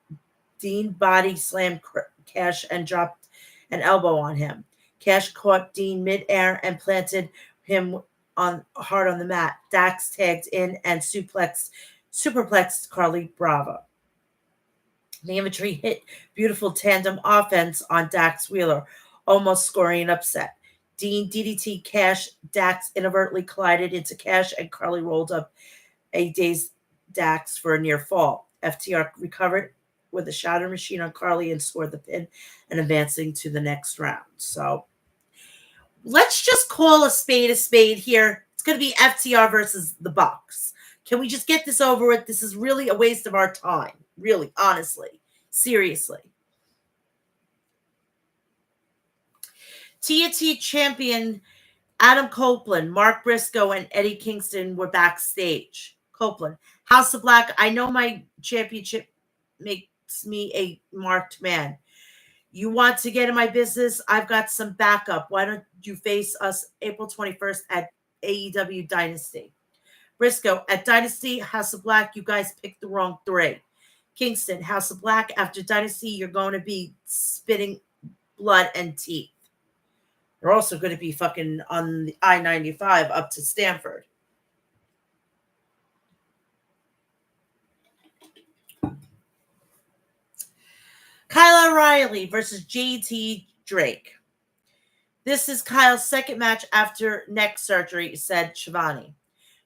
A: body slammed Cash and dropped an elbow on him. Cash caught Dean midair and planted him hard on the mat. Dax tagged in and superplexed Carly Bravo. The Infantry hit beautiful tandem offense on Dax Wheeler, almost scoring an upset. Dean DDT Cash. Dax inadvertently collided into Cash, and Carly rolled up a dazed Dax for a near fall. FTR recovered with a shatter machine on Carly and scored the pin, and advancing to the next round. So let's just call a spade here. It's going to be FTR versus the Bucks. Can we just get this over with? This is really a waste of our time. Really, honestly, seriously. TNT champion Adam Copeland, Mark Briscoe, and Eddie Kingston were backstage. Copeland, House of Black, I know my championship makes me a marked man. You want to get in my business? I've got some backup. Why don't you face us April 21st at AEW Dynasty? Briscoe, at Dynasty, House of Black, you guys picked the wrong three. Kingston, House of Black, after Dynasty, you're going to be spitting blood and teeth. You're also going to be fucking on the I-95 up to Stanford. Kyle O'Reilly versus JT Drake. This is Kyle's second match after neck surgery, said Schiavone.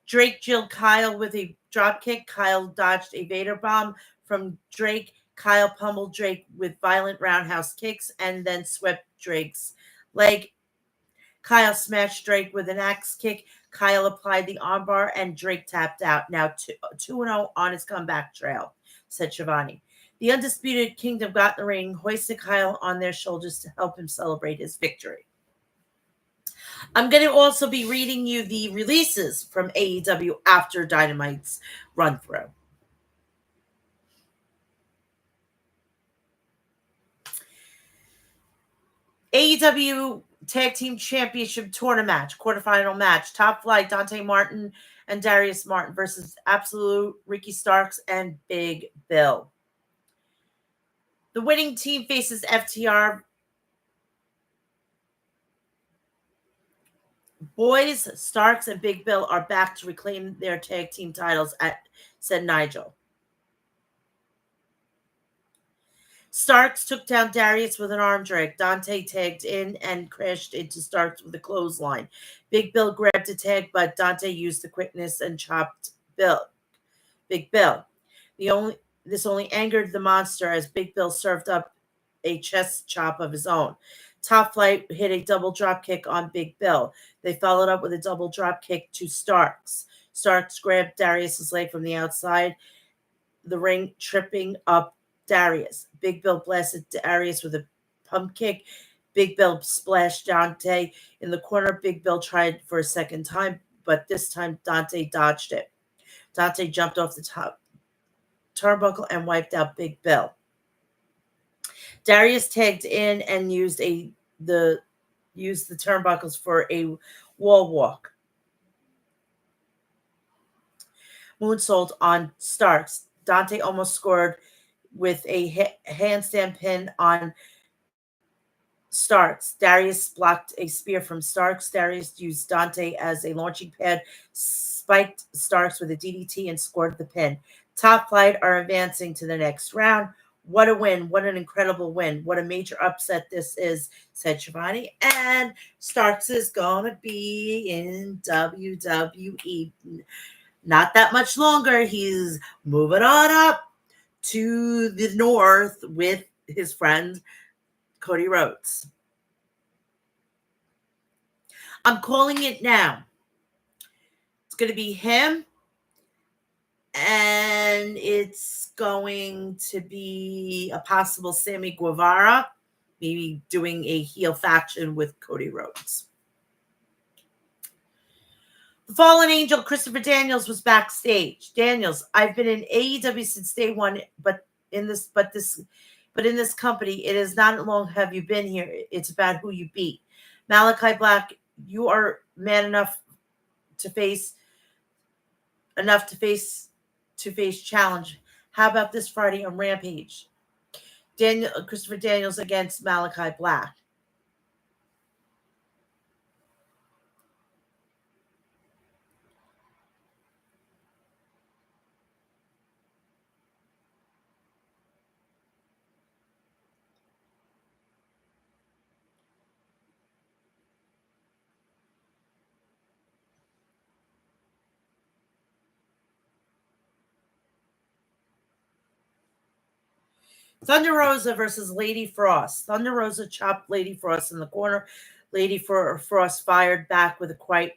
A: Drake drilled Kyle with a dropkick. Kyle dodged a Vader bomb from Drake, Kyle pummeled Drake with violent roundhouse kicks and then swept Drake's leg. Kyle smashed Drake with an axe kick. Kyle applied the armbar and Drake tapped out. Now 2-0 on his comeback trail, said Shivani. The Undisputed Kingdom got in the ring, hoisted Kyle on their shoulders to help him celebrate his victory. I'm going to also be reading you the releases from AEW after Dynamite's run through. AEW Tag Team Championship Tournament match, quarterfinal match. Top Flight, Dante Martin and Darius Martin versus Absolute, Ricky Starks, and Big Bill. The winning team faces FTR. Boys, Starks, and Big Bill are back to reclaim their tag team titles, said Nigel. Starks took down Darius with an arm drag. Dante tagged in and crashed into Starks with a clothesline. Big Bill grabbed a tag, but Dante used the quickness and chopped Big Bill. This only angered the monster as Big Bill served up a chest chop of his own. Top Flight hit a double drop kick on Big Bill. They followed up with a double drop kick to Starks. Starks grabbed Darius's leg from the outside the ring, tripping up Darius. Big Bill blasted Darius with a pump kick. Big Bill splashed Dante in the corner. Big Bill tried for a second time, but this time Dante dodged it. Dante jumped off the top turnbuckle and wiped out Big Bill. Darius tagged in and used the turnbuckles for a wall walk. Moonsault on Starks. Dante almost scored with a handstand pin on Starks. Darius blocked a spear from Starks. Darius used Dante as a launching pad, spiked Starks with a DDT, and scored the pin. Top Flight are advancing to the next round. What a win. What an incredible win. What a major upset this is, said Shivani. And Starks is going to be in WWE. Not that much longer. He's moving on up to the north with his friend Cody Rhodes. I'm calling it now. It's going to be him, and it's going to be a possible Sammy Guevara, maybe doing a heel faction with Cody Rhodes. The Fallen Angel, Christopher Daniels, was backstage. Daniels, I've been in AEW since day one, but in this company, it is not long have you been here. It's about who you beat. Malachi Black, you are man enough to face challenge. How about this Friday on Rampage? Christopher Daniels against Malachi Black. Thunder Rosa versus Lady Frost. Thunder Rosa chopped Lady Frost in the corner. Lady Frost fired back with a quite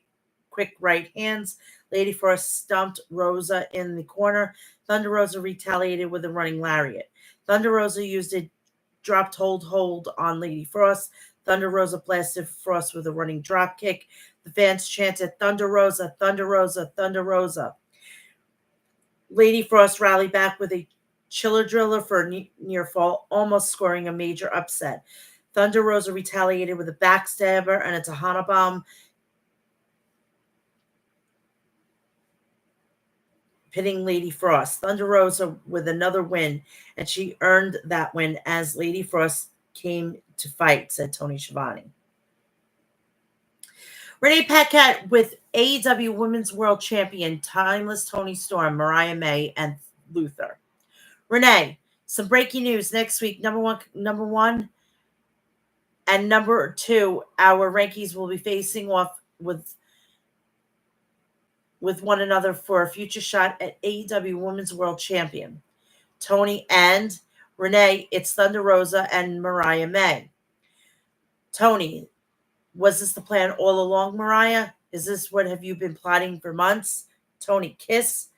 A: quick right hands. Lady Frost stumped Rosa in the corner. Thunder Rosa retaliated with a running lariat. Thunder Rosa used a dropped hold on Lady Frost. Thunder Rosa blasted Frost with a running drop kick. The fans chanted, Thunder Rosa, Thunder Rosa, Thunder Rosa. Lady Frost rallied back with a Chiller Driller for a near fall, almost scoring a major upset. Thunder Rosa retaliated with a backstabber and a Tahana Bomb, pitting Lady Frost. Thunder Rosa with another win, and she earned that win as Lady Frost came to fight, said Tony Schiavone. Renee Paquette with AEW Women's World Champion, Timeless Tony Storm, Mariah May, and Luther. Renee, some breaking news next week. Number one, and number two, our rankings will be facing off with one another for a future shot at AEW Women's World Champion. Tony and Renee, it's Thunder Rosa and Mariah May. Tony, was this the plan all along, Mariah? Is this what have you been plotting for months? Tony, kiss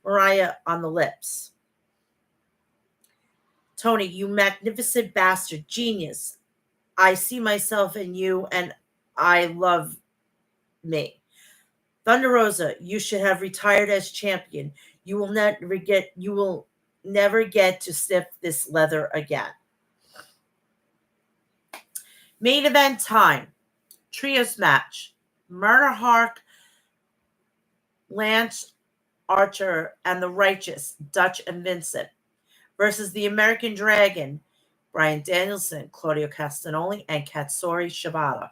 A: Mariah on the lips. Tony, you magnificent bastard, genius. I see myself in you and I love me. Thunder Rosa, you should have retired as champion. You will never get to sniff this leather again. Main event time. Trios match. Murder Hawk, Lance Archer, and the Righteous, Dutch and Vincent, versus the American Dragon, Bryan Danielson, Claudio Castagnoli, and Katsuri Shibata.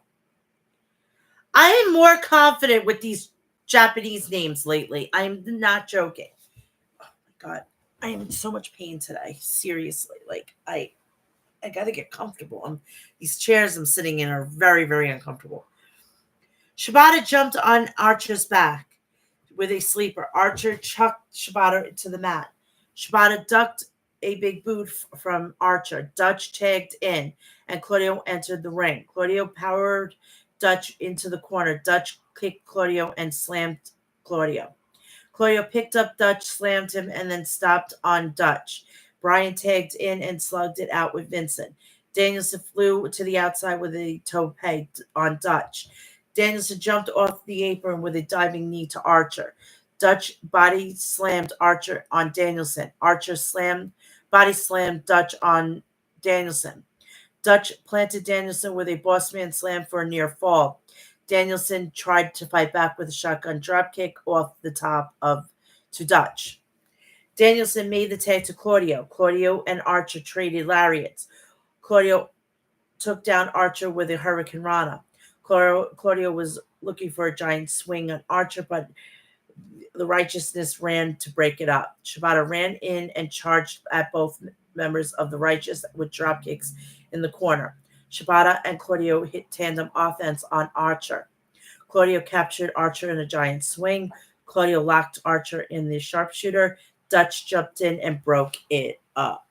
A: I am more confident with these Japanese names lately. I'm not joking. Oh my god. I am in so much pain today. Seriously. Like I gotta get comfortable. These chairs I'm sitting in are very, very uncomfortable. Shibata jumped on Archer's back with a sleeper. Archer chucked Shibata to the mat. Shibata ducked a big boot from Archer. Dutch tagged in, and Claudio entered the ring. Claudio powered Dutch into the corner. Dutch kicked Claudio and slammed Claudio. Claudio picked up Dutch, slammed him, and then stopped on Dutch. Bryan tagged in and slugged it out with Vincent. Danielson flew to the outside with a tope on Dutch. Danielson jumped off the apron with a diving knee to Archer. Dutch body slammed Archer on Danielson. Archer body slammed Dutch on Danielson. Dutch planted Danielson with a bossman slam for a near fall. Danielson tried to fight back with a shotgun dropkick off the top to Dutch. Danielson made the tag to Claudio. Claudio and Archer traded lariats. Claudio took down Archer with a Hurricane Rana. Claudio was looking for a giant swing on Archer, but the Righteousness ran to break it up. Shibata ran in and charged at both members of the Righteous with drop kicks in the corner. Shibata and Claudio hit tandem offense on Archer. Claudio captured Archer in a giant swing. Claudio locked Archer in the sharpshooter. Dutch jumped in and broke it up.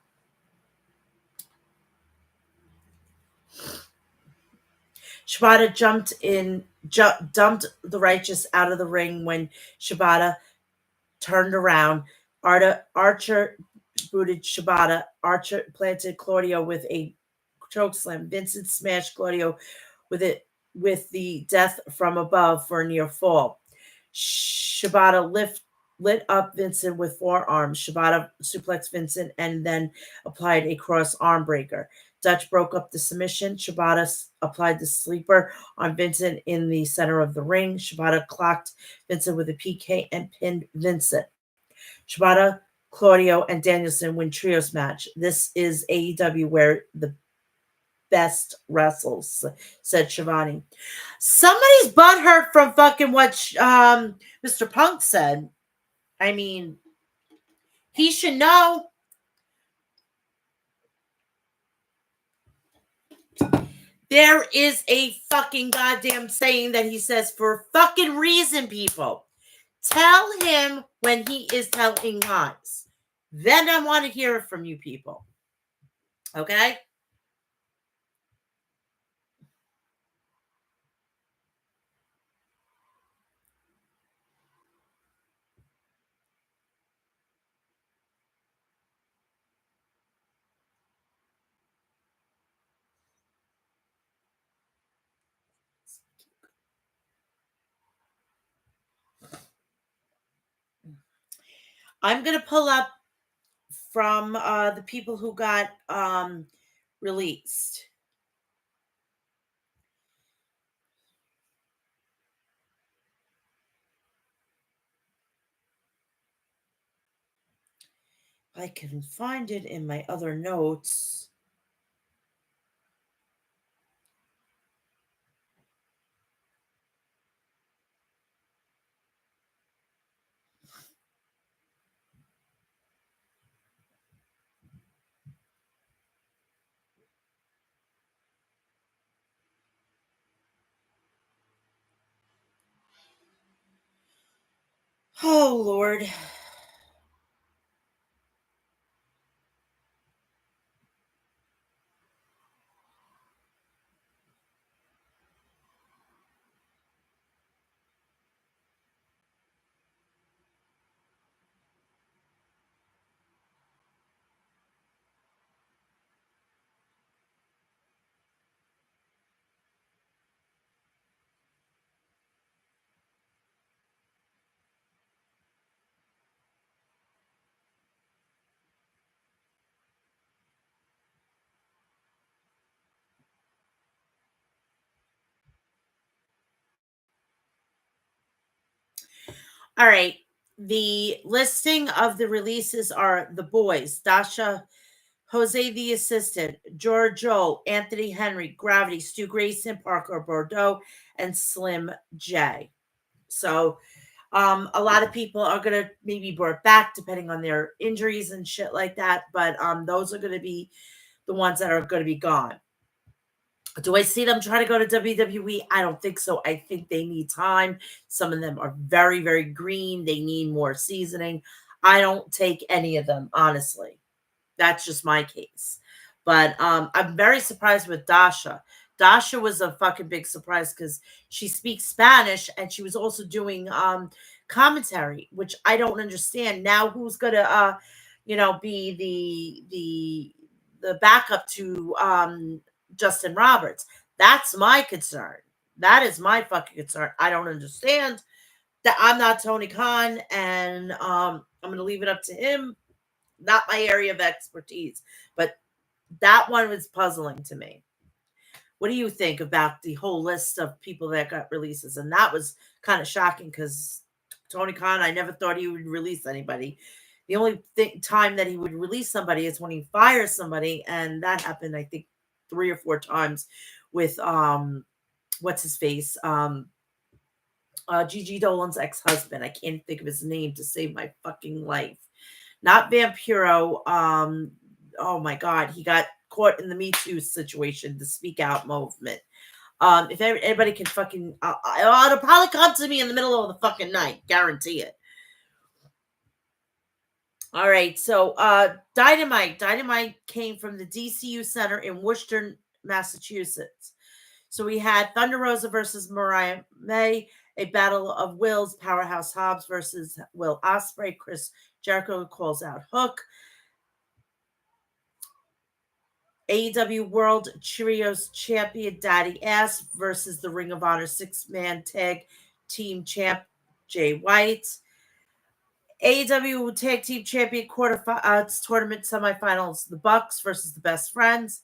A: Shibata dumped the Righteous out of the ring when Shibata turned around. Archer booted Shibata. Archer planted Claudio with a chokeslam. Vincent smashed Claudio with the death from above for a near fall. Shibata lit up Vincent with forearms. Shibata suplexed Vincent and then applied a cross arm breaker. Dutch broke up the submission. Shibata applied the sleeper on Vincent in the center of the ring. Shibata clocked Vincent with a PK and pinned Vincent. Shibata, Claudio, and Danielson win trios match. This is AEW where the best wrestles, said Shivani. Somebody's butthurt from fucking what Mr. Punk said. I mean, he should know. There is a fucking goddamn saying that he says for a fucking reason, people. Tell him when he is telling lies. Then I want to hear it from you people. Okay? I'm going to pull up from the people who got released. I can find it in my other notes. Oh, Lord. All right. The listing of the releases are The Boys, Dasha, Jose the Assistant, Giorgio, Anthony Henry, Gravity, Stu Grayson, Parker Bordeaux, and Slim J. So a lot of people are gonna maybe be brought back depending on their injuries and shit like that. But those are gonna be the ones that are gonna be gone. Do I see them try to go to WWE? I don't think so. I think they need time. Some of them are very, very green. They need more seasoning. I don't take any of them, honestly. That's just my case. But I'm very surprised with Dasha. Dasha was a fucking big surprise because she speaks Spanish and she was also doing commentary, which I don't understand. Now who's gonna be the backup to Justin Roberts? That's my concern. That is my fucking concern. I don't understand that. I'm not Tony Khan, and I'm gonna leave it up to him. Not my area of expertise, but that one was puzzling to me. What do you think about the whole list of people that got releases? And that was kind of shocking because Tony Khan, I never thought he would release anybody. The only time that he would release somebody is when he fires somebody, and that happened, I think, 3 or 4 times with what's his face, Gigi Dolan's ex-husband. I can't think of his name to save my fucking life. Not Vampiro. Oh my God, he got caught in the Me Too situation, the Speak Out movement. If anybody can fucking, it'll probably come to me in the middle of the fucking night, guarantee it. All right, so Dynamite came from the DCU Center in Worcester, Massachusetts. So we had Thunder Rosa versus Mariah May, a battle of wills, Powerhouse Hobbs versus Will Ospreay, Chris Jericho calls out Hook. AEW World Trios Champion Daddy Ass versus the Ring of Honor 6-man tag team champ Jay White. AEW Tag Team Champion tournament semifinals: the Bucks versus the Best Friends.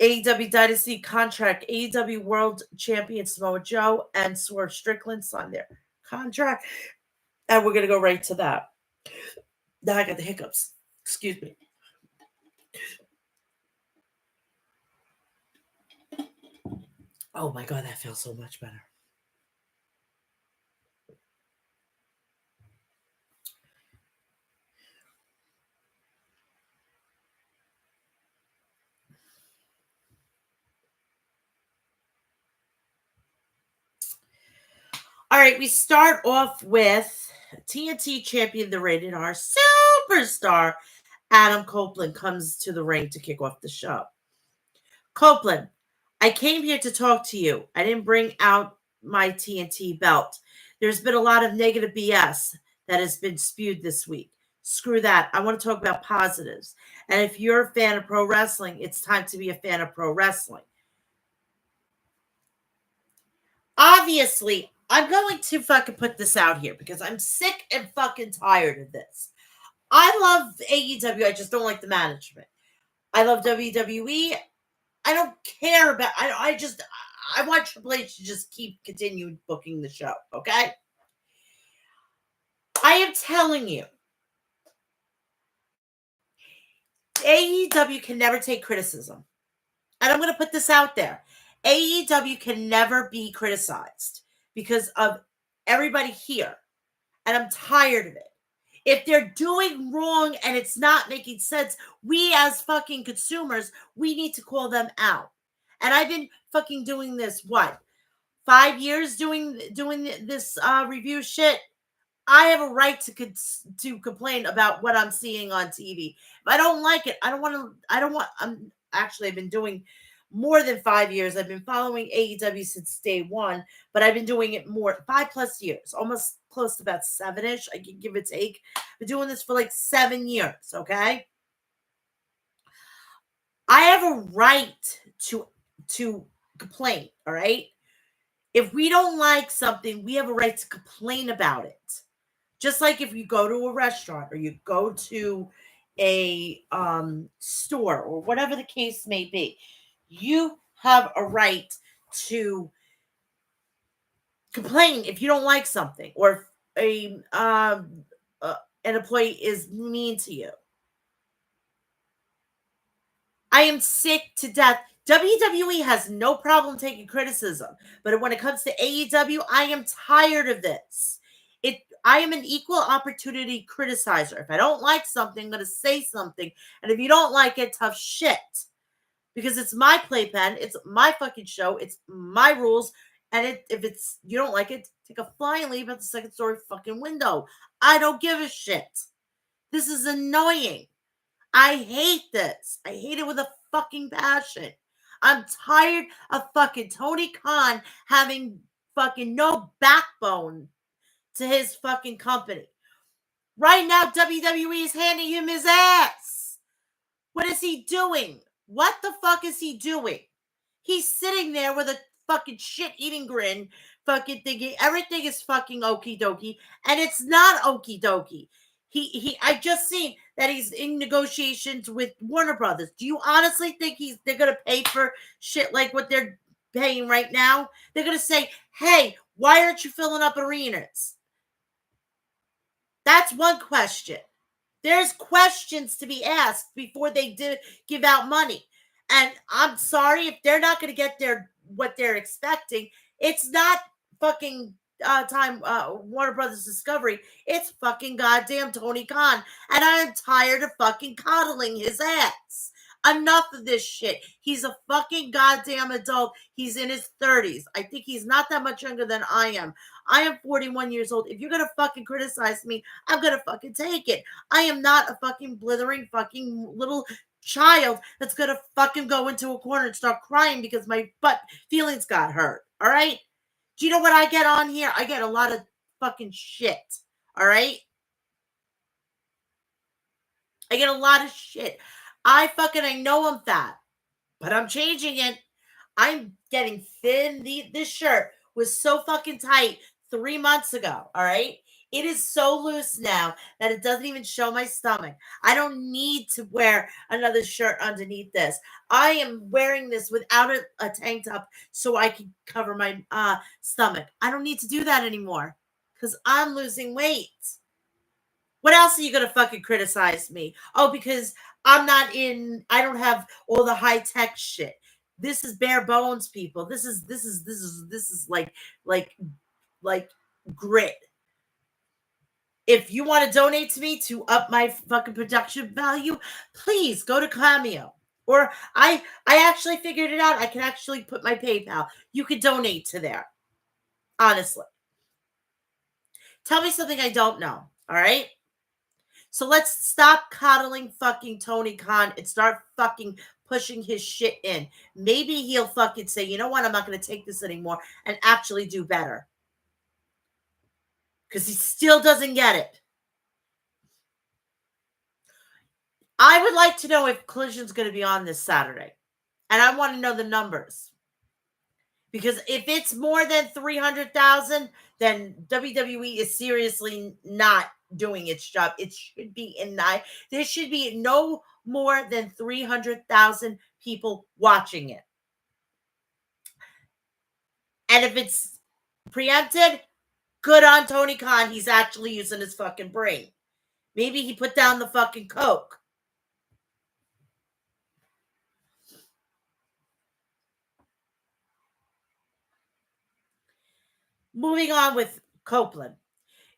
A: AEW Dynasty contract: AEW World Champion Samoa Joe and Swerve Strickland signed their contract, and we're gonna go right to that. Now I got the hiccups. Excuse me. Oh my God, that feels so much better. All right, we start off with TNT champion, the Rated R superstar, Adam Copeland comes to the ring to kick off the show. Copeland, I came here to talk to you. I didn't bring out my TNT belt. There's been a lot of negative BS that has been spewed this week. Screw that. I want to talk about positives. And if you're a fan of pro wrestling, it's time to be a fan of pro wrestling. Obviously, I'm going to fucking put this out here because I'm sick and fucking tired of this. I love AEW. I just don't like the management. I love WWE. I don't care about. I want Triple H to just continue booking the show. Okay. I am telling you, AEW can never take criticism, and I'm going to put this out there. AEW can never be criticized because of everybody here, and I'm tired of it. If they're doing wrong and it's not making sense, we as fucking consumers, we need to call them out. And I've been fucking doing this, 5 years doing this review shit. I have a right to complain about what I'm seeing on TV. If I don't like it, I've been doing more than 5 years. I've been following AEW since day one, but I've been doing it more 5+ years, almost close to about 7ish. I can give it take. I've been doing this for like 7 years. Okay. I have a right to complain. All right. If we don't like something, we have a right to complain about it. Just like if you go to a restaurant or you go to a store or whatever the case may be, you have a right to complain if you don't like something, or an employee is mean to you. I am sick to death. WWE has no problem taking criticism, but when it comes to AEW, I am tired of this. I am an equal opportunity criticizer. If I don't like something, I'm going to say something, and if you don't like it, tough shit. Because it's my playpen, it's my fucking show, it's my rules, and if it's you don't like it, take a flying leap at the second story fucking window. I don't give a shit. This is annoying. I hate this. I hate it with a fucking passion. I'm tired of fucking Tony Khan having fucking no backbone to his fucking company. Right now, WWE is handing him his ass. What is he doing? What the fuck is he doing? He's sitting there with a fucking shit-eating grin, fucking thinking everything is fucking okie dokie, and it's not okie dokie. I just seen that he's in negotiations with Warner Brothers. Do you honestly think they're gonna pay for shit like what they're paying right now? They're gonna say, "Hey, why aren't you filling up arenas?" That's one question. There's questions to be asked before they give out money. And I'm sorry if they're not going to get what they're expecting. It's not fucking time Warner Brothers Discovery. It's fucking goddamn Tony Khan. And I'm tired of fucking coddling his ass. Enough of this shit. He's a fucking goddamn adult. He's in his 30s. I think he's not that much younger than I am. I am 41 years old. If you're going to fucking criticize me, I'm going to fucking take it. I am not a fucking blithering fucking little child that's going to fucking go into a corner and start crying because my butt feelings got hurt. All right? Do you know what I get on here? I get a lot of fucking shit. All right? I get a lot of shit. I know I'm fat, but I'm changing it. I'm getting thin. This shirt was so fucking tight 3 months ago. All right. It is so loose now that it doesn't even show my stomach. I don't need to wear another shirt underneath this. I am wearing this without a tank top so I can cover my stomach. I don't need to do that anymore because I'm losing weight. What else are you gonna fucking criticize me? Oh, because I don't have all the high tech shit. This is bare bones, people. This is like grit. If you want to donate to me to up my fucking production value, please go to Cameo. Or I actually figured it out. I can actually put my PayPal. You could donate to there. Honestly. Tell me something I don't know. All right? So let's stop coddling fucking Tony Khan and start fucking pushing his shit in. Maybe he'll fucking say, you know what, I'm not going to take this anymore and actually do better. Because he still doesn't get it. I would like to know if Collision's going to be on this Saturday. And I want to know the numbers. Because if it's more than 300,000, then WWE is seriously not doing its job. It should be there should be no more than 300,000 people watching it. And if it's preempted, good on Tony Khan. He's actually using his fucking brain. Maybe he put down the fucking coke. Moving on with Copeland.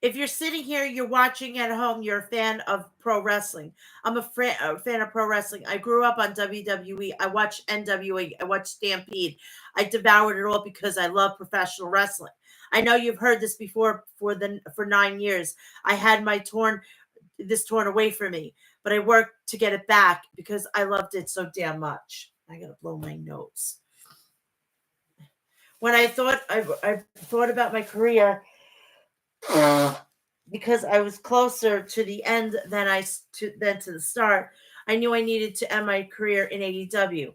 A: If you're sitting here, you're watching at home, you're a fan of pro wrestling. I'm a fan of pro wrestling. I grew up on WWE. I watched NWA. I watched Stampede. I devoured it all because I love professional wrestling. I know you've heard this before for 9 years. I had this torn away from me, but I worked to get it back because I loved it so damn much. I gotta blow my nose. When I thought about my career, because I was closer to the end than to the start, I knew I needed to end my career in AEW.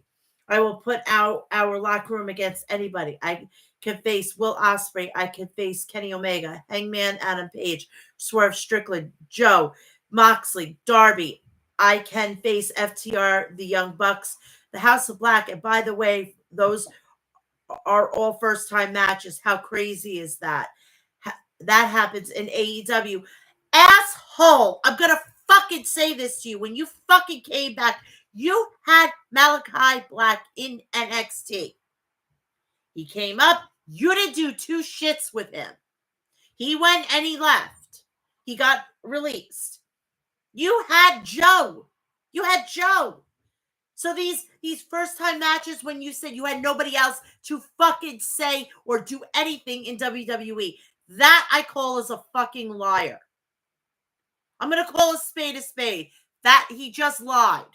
A: I will put out our locker room against anybody. I can face Will Ospreay. I can face Kenny Omega, Hangman Adam Page, Swerve Strickland, Joe, Moxley, Darby. I can face FTR, the Young Bucks, the House of Black. And by the way, those are all first-time matches. How crazy is that? that happens in AEW. Asshole, I'm gonna fucking say this to you. When you fucking came back, you had Malachi Black in NXT. He came up, you didn't do two shits with him. He went and he left. He got released. You had Joe. You had Joe. So these first time matches, when you said you had nobody else to fucking say or do anything in WWE, that I call as a fucking liar. I'm gonna call a spade a spade. That he just lied.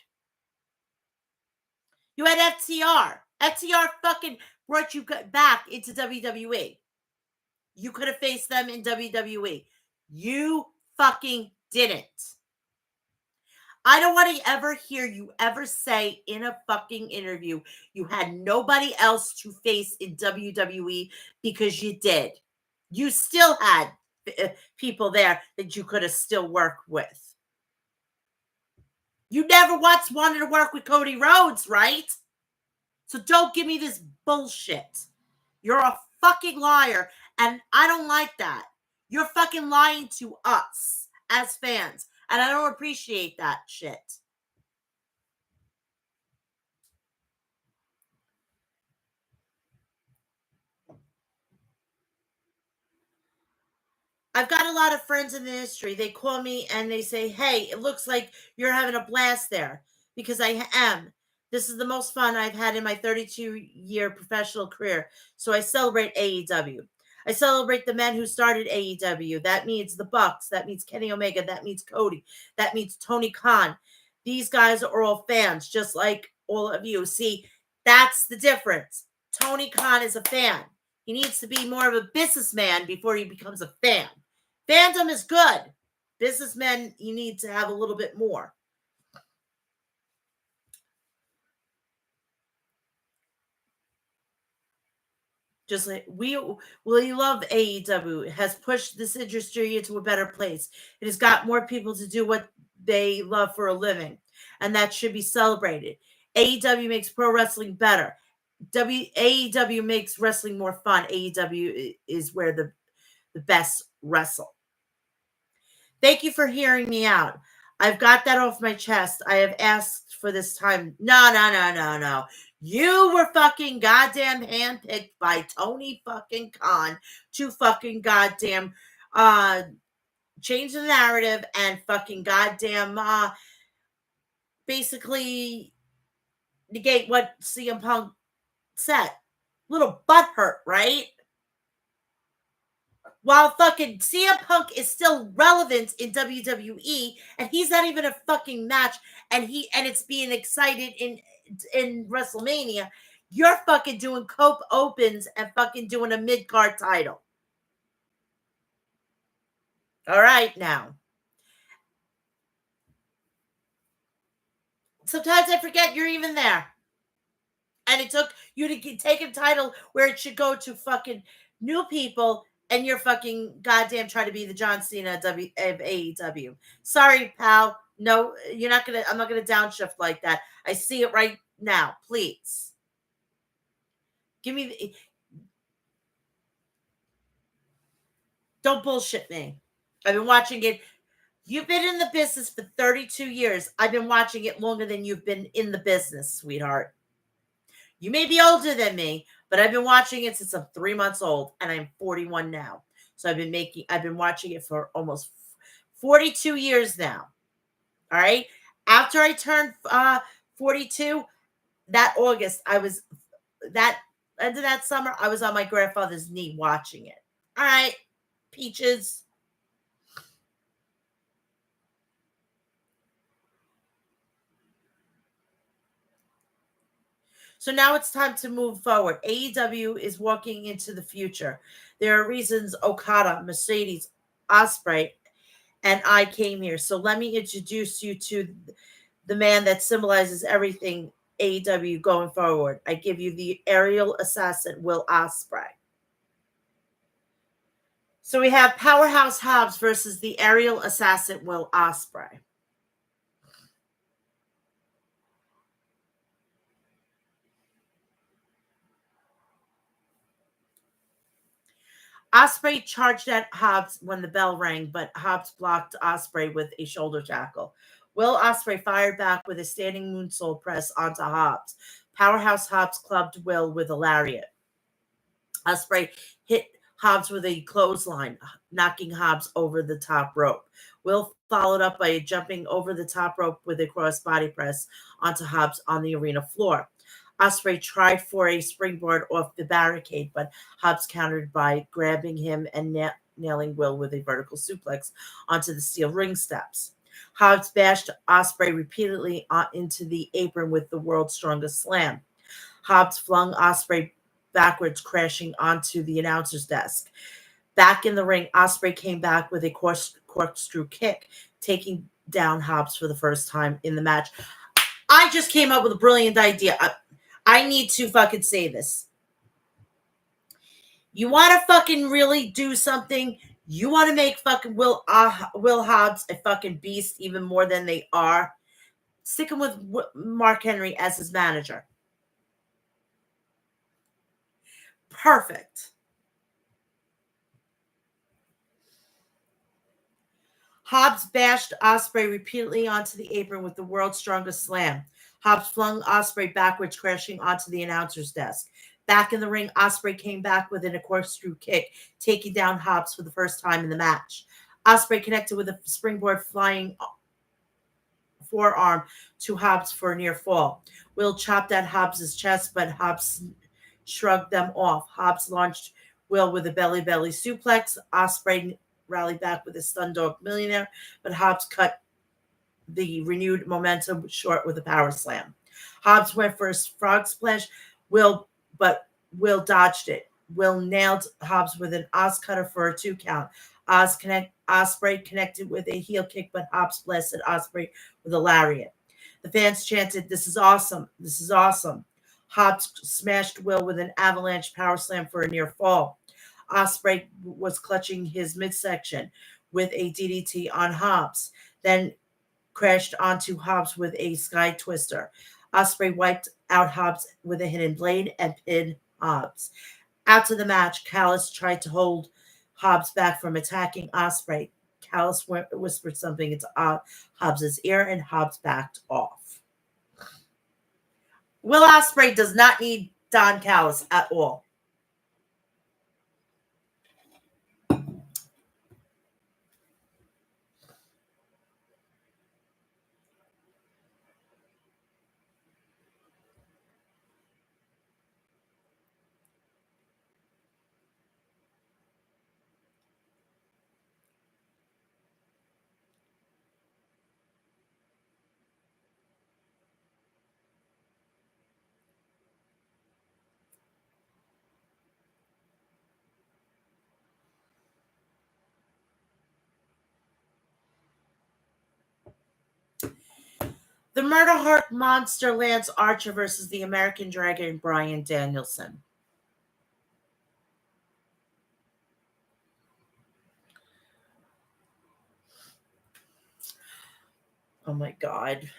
A: You had FTR. FTR fucking brought you back into WWE. You could have faced them in WWE. You fucking didn't. I don't want to ever hear you ever say in a fucking interview you had nobody else to face in WWE, because you did. You still had people there that you could have still worked with. You never once wanted to work with Cody Rhodes, right? So don't give me this bullshit. You're a fucking liar, and I don't like that. You're fucking lying to us as fans, and I don't appreciate that shit. I've got a lot of friends in the industry. They call me and they say, hey, it looks like you're having a blast there, because I am. This is the most fun I've had in my 32-year professional career. So I celebrate AEW. I celebrate the men who started AEW. That means the Bucks. That means Kenny Omega. That means Cody. That means Tony Khan. These guys are all fans, just like all of you. See, that's the difference. Tony Khan is a fan. He needs to be more of a businessman before he becomes a fan. Fandom is good. Businessmen, you need to have a little bit more. Just like we love AEW. It has pushed this industry into a better place. It has got more people to do what they love for a living, and that should be celebrated. AEW makes pro wrestling better. AEW makes wrestling more fun. AEW is where the best wrestle. Thank you for hearing me out. I've got that off my chest. I have asked for this time. No. You were fucking goddamn handpicked by Tony fucking Khan to fucking goddamn change the narrative and fucking goddamn basically negate what CM Punk said. Little butthurt, right? While fucking CM Punk is still relevant in WWE, and he's not even a fucking match, and it's being excited in WrestleMania, you're fucking doing Cope Opens and fucking doing a mid-card title. All right, now. Sometimes I forget you're even there. And it took you to take a title where it should go to fucking new people, and you're fucking goddamn trying to be the John Cena of AEW. Sorry, pal. No, you're not gonna. I'm not gonna downshift like that. I see it right now. Please give me. Don't bullshit me. I've been watching it. You've been in the business for 32 years. I've been watching it longer than you've been in the business, sweetheart. You may be older than me, but I've been watching it since I'm 3 months old, and I'm 41 now. So I've been watching it for almost 42 years now. All right. After I turned 42, that August, that end of that summer, I was on my grandfather's knee watching it. All right, Peaches. So now it's time to move forward. AEW is walking into the future. There are reasons Okada, Mercedes, Ospreay, and I came here. So let me introduce you to the man that symbolizes everything AEW going forward. I give you the aerial assassin, Will Ospreay. So we have Powerhouse Hobbs versus the aerial assassin, Will Ospreay. Osprey charged at Hobbs when the bell rang, but Hobbs blocked Osprey with a shoulder tackle. Will Osprey fired back with a standing moonsault press onto Hobbs. Powerhouse Hobbs clubbed Will with a lariat. Osprey hit Hobbs with a clothesline, knocking Hobbs over the top rope. Will followed up by jumping over the top rope with a cross body press onto Hobbs on the arena floor. Osprey tried for a springboard off the barricade, but Hobbs countered by grabbing him and nailing Will with a vertical suplex onto the steel ring steps. Hobbs bashed Osprey repeatedly into the apron with the world's strongest slam. Hobbs flung Osprey backwards, crashing onto the announcer's desk. Back in the ring, Osprey came back with a corkscrew kick, taking down Hobbs for the first time in the match. I just came up with a brilliant idea. I need to fucking say this. You want to fucking really do something? You want to make fucking Will Hobbs a fucking beast even more than they are? Stick him with Mark Henry as his manager. Perfect. Hobbs bashed Osprey repeatedly onto the apron with the world's strongest slam. Hobbs flung Osprey backwards, crashing onto the announcer's desk. Back in the ring, Osprey came back with a corkscrew kick, taking down Hobbs for the first time in the match. Osprey connected with a springboard flying forearm to Hobbs for a near fall. Will chopped at Hobbs' chest, but Hobbs shrugged them off. Hobbs launched Will with a belly suplex. Osprey rallied back with a stun dog millionaire, but Hobbs cut the renewed momentum short with a power slam. Hobbs went for a frog splash, but Will dodged it. Will nailed Hobbs with an Oz cutter for a 2 count. Osprey connected with a heel kick, but Hobbs blasted Osprey with a lariat. The fans chanted, "This is awesome! This is awesome!" Hobbs smashed Will with an avalanche power slam for a near fall. Osprey was clutching his midsection with a DDT on Hobbs, then crashed onto Hobbs with a sky twister. Osprey wiped out Hobbs with a hidden blade and pinned Hobbs. After the match, Callis tried to hold Hobbs back from attacking Osprey. Callis whispered something into Hobbs' ear, and Hobbs backed off. Will Osprey does not need Don Callis at all. The Murder Heart Monster Lance Archer versus the American Dragon Bryan Danielson. Oh my God.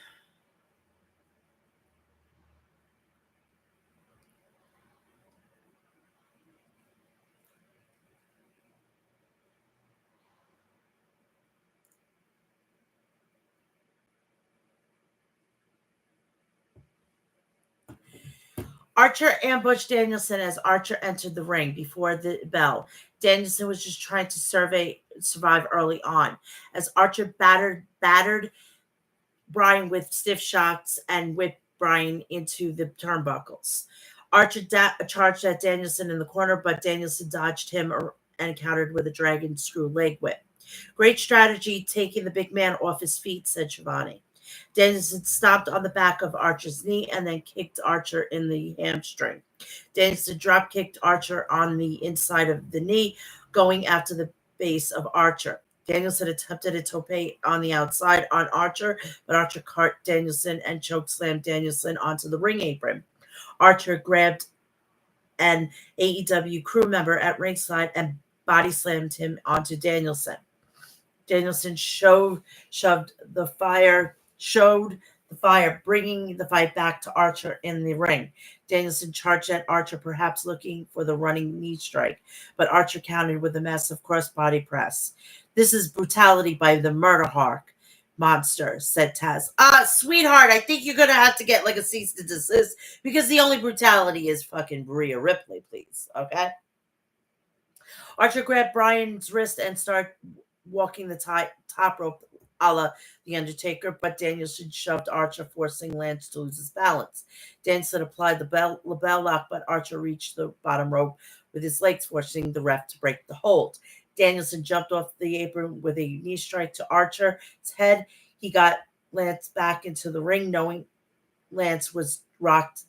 A: Archer ambushed Danielson as Archer entered the ring before the bell. Danielson was just trying to survive early on. As Archer battered Bryan with stiff shots and whipped Bryan into the turnbuckles. Archer charged at Danielson in the corner, but Danielson dodged him and countered with a dragon screw leg whip. Great strategy, taking the big man off his feet, said Shivani. Danielson stomped on the back of Archer's knee and then kicked Archer in the hamstring. Danielson drop kicked Archer on the inside of the knee, going after the base of Archer. Danielson attempted a tope on the outside on Archer, but Archer caught Danielson and chokeslammed Danielson onto the ring apron. Archer grabbed an AEW crew member at ringside and body slammed him onto Danielson. Danielson showed the fire, bringing the fight back to Archer in the ring. Danielson charged at Archer, perhaps looking for the running knee strike, but Archer countered with a massive crossbody press. This is brutality by the Murder Hawk monster, said Taz. Sweetheart, I think you're going to have to get like a cease to desist because the only brutality is fucking Rhea Ripley, please. Okay? Archer grabbed Brian's wrist and started walking the top rope a la The Undertaker, but Danielson shoved Archer, forcing Lance to lose his balance. Danielson applied the label lock, but Archer reached the bottom rope with his legs, forcing the ref to break the hold. Danielson jumped off the apron with a knee strike to Archer's head. He got Lance back into the ring, knowing Lance was rocked.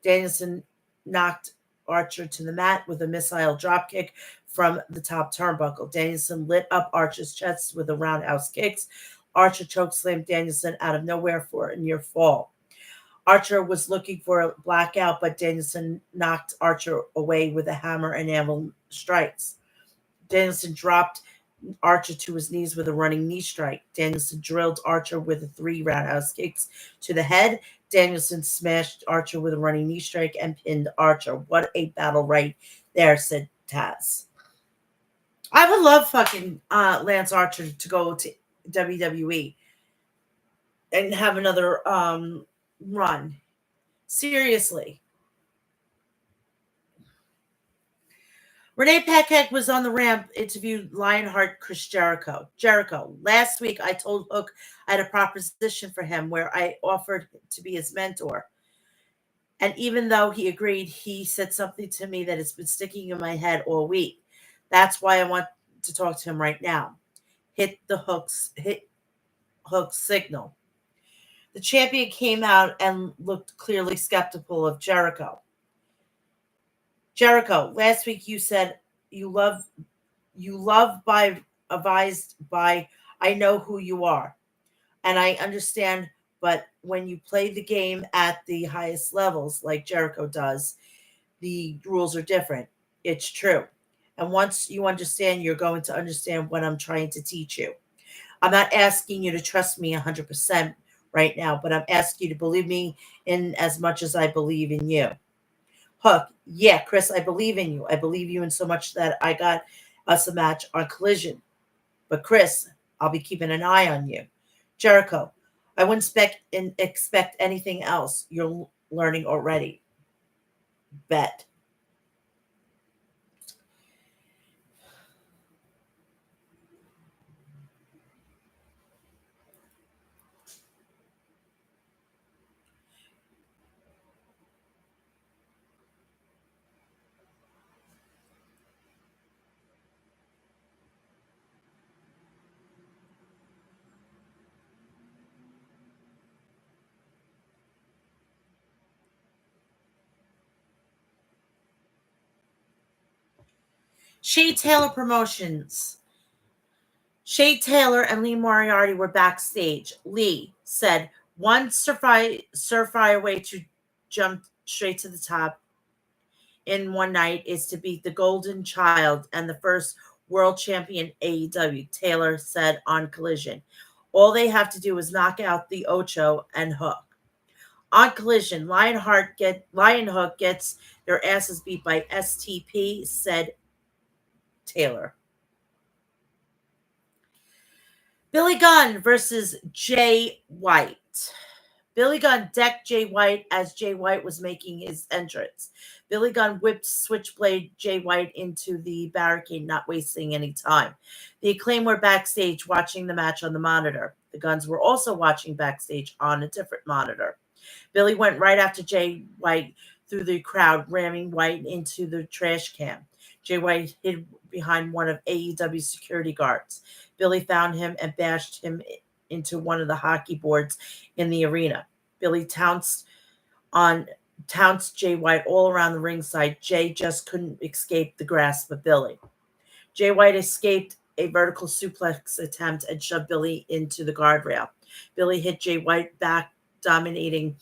A: Danielson knocked Archer to the mat with a missile dropkick from the top turnbuckle. Danielson lit up Archer's chest with the roundhouse kicks. Archer chokeslammed Danielson out of nowhere for a near fall. Archer was looking for a blackout, but Danielson knocked Archer away with a hammer and anvil strikes. Danielson dropped Archer to his knees with a running knee strike. Danielson drilled Archer with 3 roundhouse kicks to the head. Danielson smashed Archer with a running knee strike and pinned Archer. What a battle right there, said Taz. I would love fucking Lance Archer to go to WWE and have another run. Seriously. Renee Paquette was on the ramp, interviewed Lionheart Chris Jericho. Jericho, last week I told Hook I had a proposition for him where I offered to be his mentor. And even though he agreed, he said something to me that has been sticking in my head all week. That's why I want to talk to him right now. Hit Hook's signal. The champion came out and looked clearly skeptical of Jericho. Jericho, last week you said you love by advised by I know who you are. And I understand, but when you play the game at the highest levels like Jericho does, the rules are different. It's true. And once you understand, you're going to understand what I'm trying to teach you. I'm not asking you to trust me 100% right now, but I'm asking you to believe me in as much as I believe in you. Hook, yeah, Chris, I believe in you. I believe you in so much that I got us a match on Collision. But Chris, I'll be keeping an eye on you. Jericho, I wouldn't expect anything else. You're learning already. Bet. Shea Taylor Promotions. Shea Taylor and Lee Moriarty were backstage. Lee said, one surefire way to jump straight to the top in one night is to beat the Golden Child and the first world champion AEW, Taylor said on Collision. All they have to do is knock out the Ocho and Hook. On Collision, Lionhook gets their asses beat by STP, said Taylor. Billy Gunn versus Jay White. Billy Gunn decked Jay White as Jay White was making his entrance. Billy Gunn whipped Switchblade Jay White into the barricade, not wasting any time. The Acclaim were backstage watching the match on the monitor. The Gunns were also watching backstage on a different monitor. Billy went right after Jay White through the crowd, ramming White into the trash can. Jay White hid behind one of AEW's security guards. Billy found him and bashed him into one of the hockey boards in the arena. Billy trounced Jay White all around the ringside. Jay just couldn't escape the grasp of Billy. Jay White escaped a vertical suplex attempt and shoved Billy into the guardrail. Billy hit Jay White back, dominating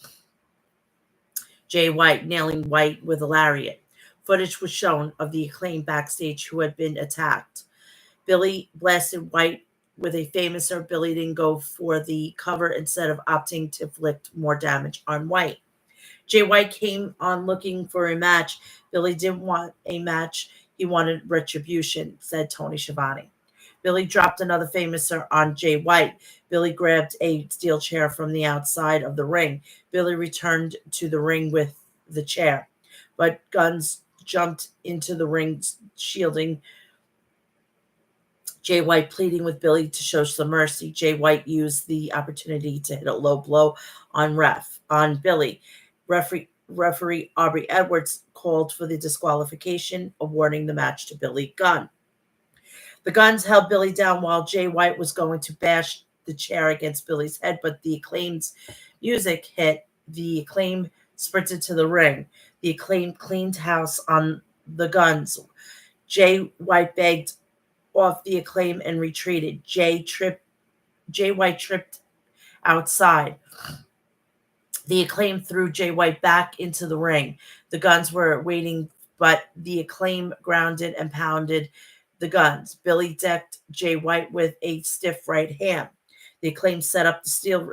A: Jay White, nailing White with a lariat. Footage was shown of the Acclaim backstage who had been attacked. Billy blasted White with a famouser, Billy didn't go for the cover instead of opting to inflict more damage on White. Jay White came on looking for a match. Billy didn't want a match. He wanted retribution, said Tony Schiavone. Billy dropped another famouser on Jay White. Billy grabbed a steel chair from the outside of the ring. Billy returned to the ring with the chair, but Guns jumped into the ring, shielding Jay White, pleading with Billy to show some mercy. Jay White used the opportunity to hit a low blow on Billy. Referee Aubrey Edwards called for the disqualification, awarding the match to Billy Gunn. The Guns held Billy down while Jay White was going to bash the chair against Billy's head, but the Acclaim's music hit. The Acclaim sprinted to the ring. The Acclaim cleaned house on the Guns. Jay White begged off the Acclaim and retreated. Jay White tripped outside. The Acclaim threw Jay White back into the ring. The Guns were waiting, but the Acclaim grounded and pounded the Guns. Billy decked Jay White with a stiff right hand. The Acclaim set up the steel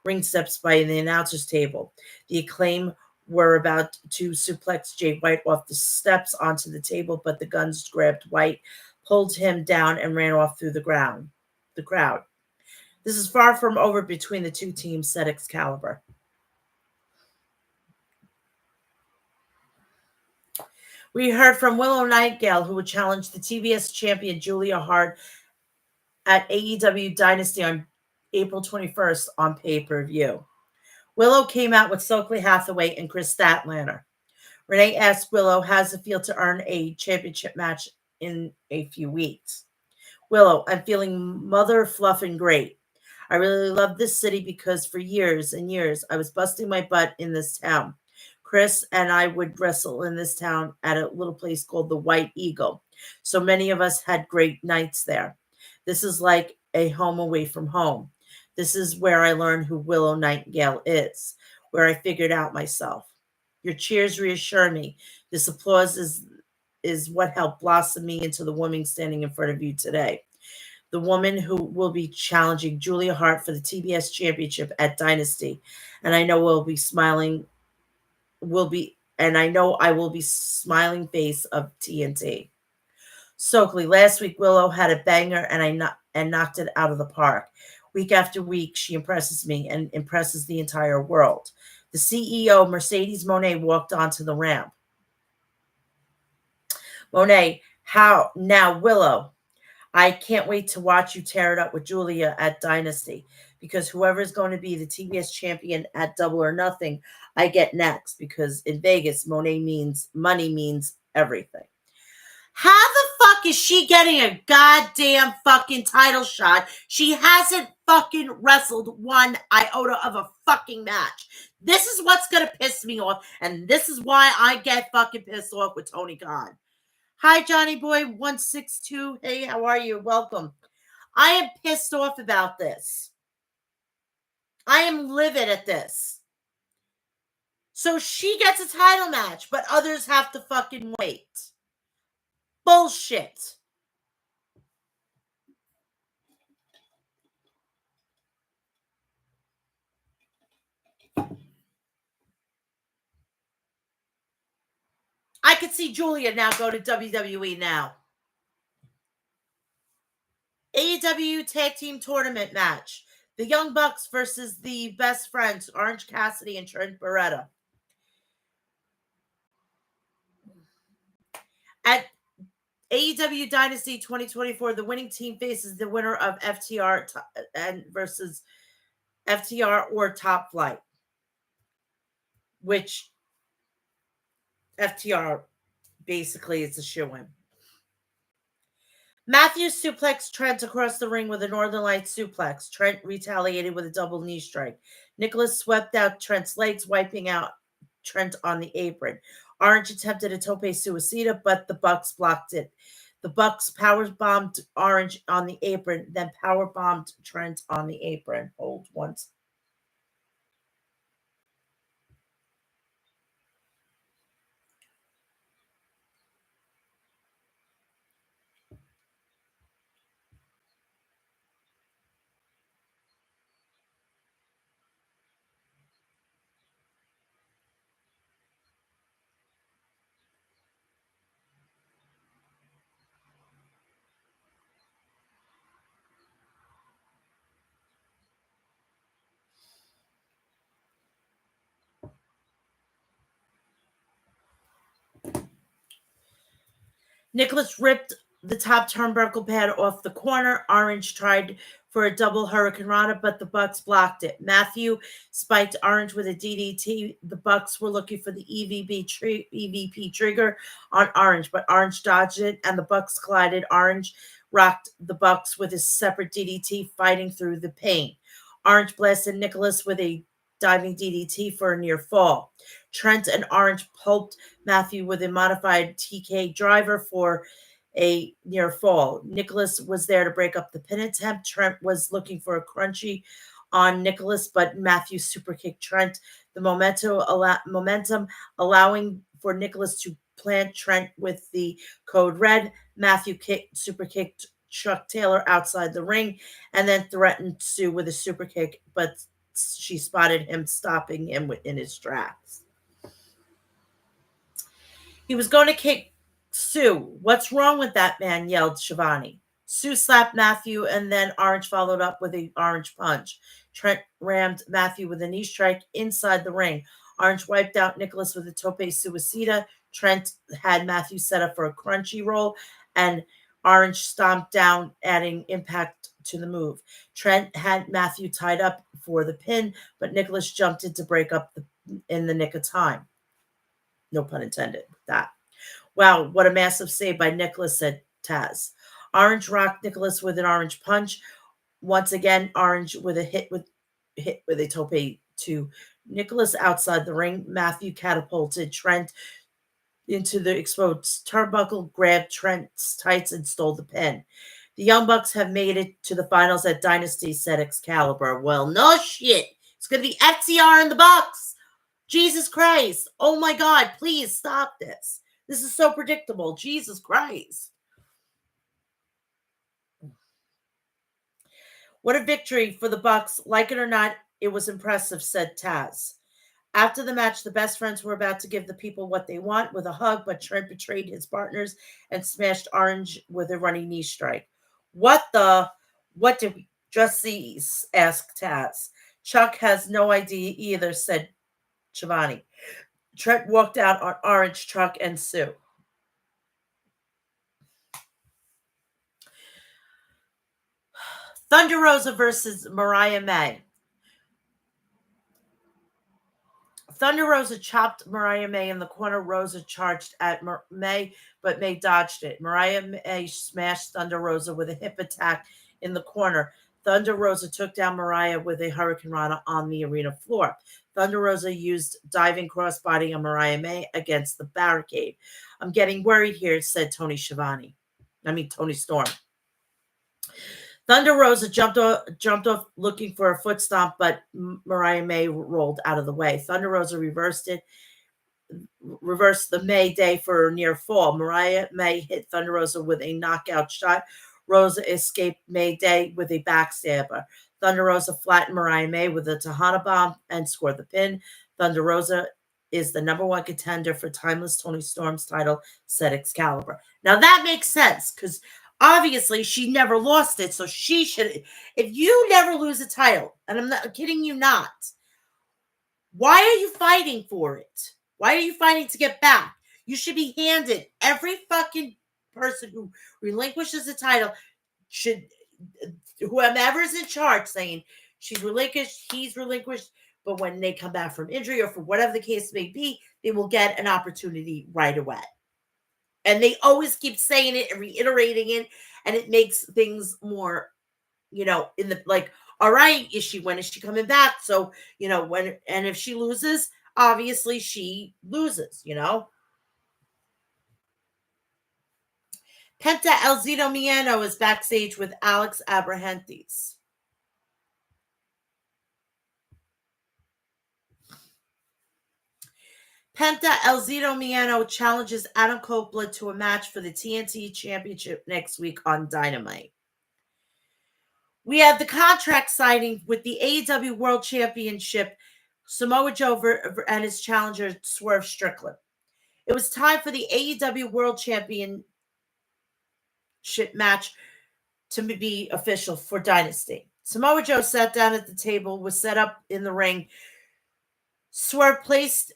A: ring steps by the announcer's table. The Acclaim were about to suplex Jay White off the steps onto the table, but the Guns grabbed White, pulled him down, and ran off through the crowd. This is far from over between the two teams, said Excalibur. We heard from Willow Nightingale, who would challenge the TBS champion Julia Hart at AEW Dynasty on April 21st on pay-per-view. Willow came out with Stokely Hathaway and Chris Statlander. Renee asked Willow, how's it feel to earn a championship match in a few weeks? Willow, I'm feeling mother fluffing great. I really love this city because for years and years I was busting my butt in this town. Chris and I would wrestle in this town at a little place called the White Eagle. So many of us had great nights there. This is like a home away from home. This is where I learned who Willow Nightingale is, where I figured out myself. Your cheers reassure me. This applause is what helped blossom me into the woman standing in front of you today. The woman who will be challenging Julia Hart for the TBS championship at Dynasty. And I know I will be smiling face of TNT. Stokely, last week Willow had a banger and knocked it out of the park. Week after week, she impresses me and impresses the entire world. The CEO, Mercedes Monet, walked onto the ramp. Monet, how now, Willow? I can't wait to watch you tear it up with Julia at Dynasty because whoever is going to be the TBS champion at Double or Nothing, I get next because in Vegas, money means everything. How the fuck is she getting a goddamn fucking title shot? She hasn't fucking wrestled one iota of a fucking match. This is what's gonna piss me off, and this is why I get fucking pissed off with Tony Khan. Hi, Johnny Boy 162. Hey, how are you? Welcome. I am pissed off about this. I am livid at this. So she gets a title match, but others have to fucking wait. Bullshit. I could see Julia now go to WWE now. AEW Tag Team Tournament match. The Young Bucks versus the Best Friends, Orange Cassidy and Trent Beretta. At AEW Dynasty 2024, the winning team faces the winner of FTR and versus FTR or Top Flight, which FTR basically is a shoo-in. Matthews suplexed Trent across the ring with a Northern Lights suplex. Trent retaliated with a double knee strike. Nicholas swept out Trent's legs, wiping out Trent on the apron. Orange attempted a tope suicida, but the Bucks blocked it. The Bucks power bombed Orange on the apron, then power bombed Trent on the apron. Hold once. Nicholas ripped the top turnbuckle pad off the corner. Orange tried for a double Hurricane Rana, but the Bucks blocked it. Matthew spiked Orange with a DDT. The Bucks were looking for the EVP trigger on Orange, but Orange dodged it, and the Bucks collided. Orange rocked the Bucks with his separate DDT, fighting through the pain. Orange blasted Nicholas with a diving DDT for a near fall. Trent and Orange pulped Matthew with a modified TK driver for a near fall. Nicholas was there to break up the pin attempt. Trent was looking for a crunchy on Nicholas, but Matthew super kicked Trent. The momentum allowing for Nicholas to plant Trent with the code red. Matthew super kicked Chuck Taylor outside the ring and then threatened Sue with a super kick, but she spotted him, stopping him in his tracks. He was going to kick Sue. What's wrong with that man? Yelled Shivani. Sue slapped Matthew, and then Orange followed up with an orange punch. Trent rammed Matthew with a knee strike inside the ring. Orange wiped out Nicholas with a tope suicida. Trent had Matthew set up for a crunchy roll, and Orange stomped down, adding impact to the move. Trent had Matthew tied up for the pin, but Nicholas jumped in to break up in the nick of time. No pun intended with that. Wow, what a massive save by Nicholas, said Taz. Orange rocked Nicholas with an orange punch. Once again, Orange with a hit with a tope to Nicholas outside the ring. Matthew catapulted Trent into the exposed turnbuckle, grabbed Trent's tights, and stole the pin. The Young Bucks have made it to the finals at Dynasty, said Excalibur. Well, no shit. It's going to be FTR and the Bucks. Jesus Christ. Oh my God, please stop this. This is so predictable. Jesus Christ. What a victory for the Bucks. Like it or not, it was impressive, said Taz. After the match, the best friends were about to give the people what they want with a hug, but Trent betrayed his partners and smashed Orange with a running knee strike. What did we just see? Asked Taz. Chuck has no idea either, said Shivani. Trent walked out on Orange, Chuck, and Sue. Thunder Rosa versus Mariah May. Thunder Rosa chopped Mariah May in the corner. Rosa charged at May, but May dodged it. Mariah May smashed Thunder Rosa with a hip attack in the corner. Thunder Rosa took down Mariah with a Hurricane Rana on the arena floor. Thunder Rosa used diving crossbody on Mariah May against the barricade. I'm getting worried here, said Tony Storm. Thunder Rosa jumped off looking for a foot stomp, but Mariah May rolled out of the way. Thunder Rosa reversed the May Day for a near fall. Mariah May hit Thunder Rosa with a knockout shot. Rosa escaped May Day with a backstabber. Thunder Rosa flattened Mariah May with a Tejana bomb and scored the pin. Thunder Rosa is the number one contender for Timeless Tony Storm's title, said Excalibur. Now that makes sense because obviously she never lost it, so she should. If you never lose a title, and I'm not kidding you, not. Why are you fighting for it? Why are you fighting to get back? You should be handed. Every fucking person who relinquishes the title should, whoever's in charge, saying she's relinquished, he's relinquished. But when they come back from injury or for whatever the case may be, they will get an opportunity right away. And they always keep saying it and reiterating it, and it makes things more, in the like, all right, when is she coming back? So, and if she loses, obviously she loses, Penta El Zito Miano is backstage with Alex Abrahantes. Penta El Zito Miano challenges Adam Copeland to a match for the TNT Championship next week on Dynamite. We have the contract signing with the AEW World Championship, Samoa Joe and his challenger, Swerve Strickland. It was time for the AEW World Championship match to be official for Dynasty. Samoa Joe sat down at the table, was set up in the ring. Swerve placed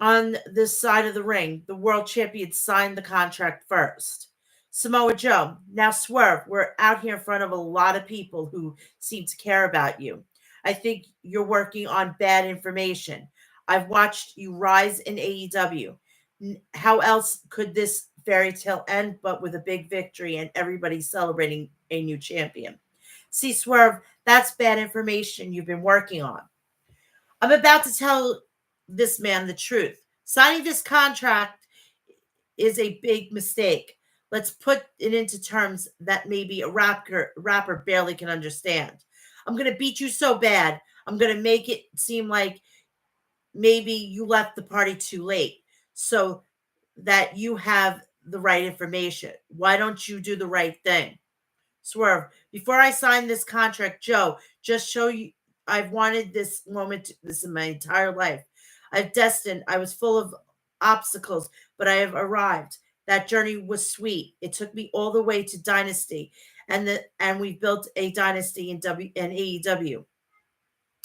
A: On this side of the ring, the world champion signed the contract first. Samoa Joe, now Swerve, we're out here in front of a lot of people who seem to care about you. I think you're working on bad information. I've watched you rise in AEW. How else could this fairy tale end but with a big victory and everybody celebrating a new champion? See, Swerve, that's bad information you've been working on. I'm about to tell this man the truth. Signing this contract is a big mistake. Let's put it into terms that maybe a rapper barely can understand. I'm going to beat you so bad. I'm going to make it seem like maybe you left the party too late so that you have the right information. Why don't you do the right thing? Swerve, before I sign this contract, Joe, just show you I've wanted this moment, this in my entire life. I was full of obstacles, but I have arrived. That journey was sweet. It took me all the way to Dynasty, and we built a dynasty in AEW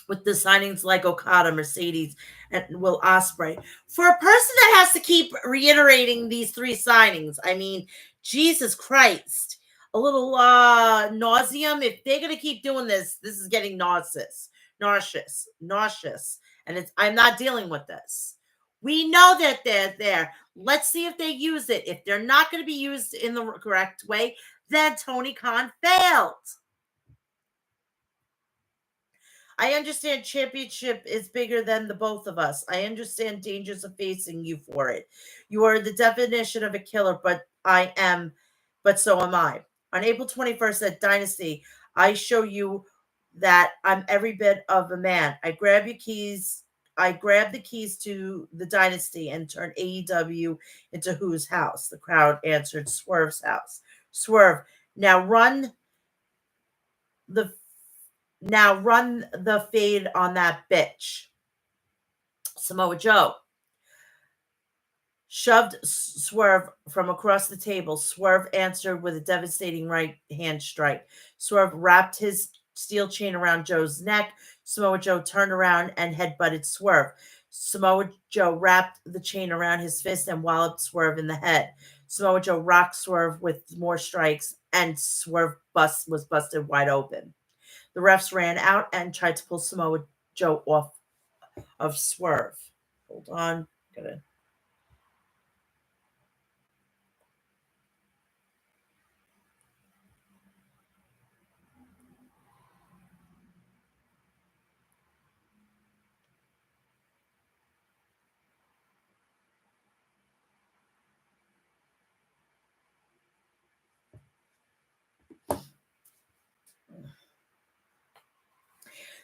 A: with the signings like Okada, Mercedes, and Will Ospreay. For a person that has to keep reiterating these three signings, I mean, Jesus Christ, a little nauseum. If they're gonna keep doing this, this is getting nauseous, and I'm not dealing with this. We know that they're there. Let's see if they use it. If they're not going to be used in the correct way, then Tony Khan failed. I understand championship is bigger than the both of us. I understand dangers of facing you for it. You are the definition of a killer, but so am I. On April 21st at Dynasty, I show you that I'm every bit of a man. I grab the keys to the Dynasty and turn AEW into whose house? The crowd answered Swerve's house. Swerve, now the run the fade on that bitch. Samoa Joe shoved Swerve from across the table. Swerve answered with a devastating right hand strike. Swerve wrapped his steel chain around Joe's neck. Samoa Joe turned around and headbutted Swerve. Samoa Joe wrapped the chain around his fist and walloped Swerve in the head. Samoa Joe rocked Swerve with more strikes, and Swerve was busted wide open. The refs ran out and tried to pull Samoa Joe off of Swerve. Hold on. Gotta.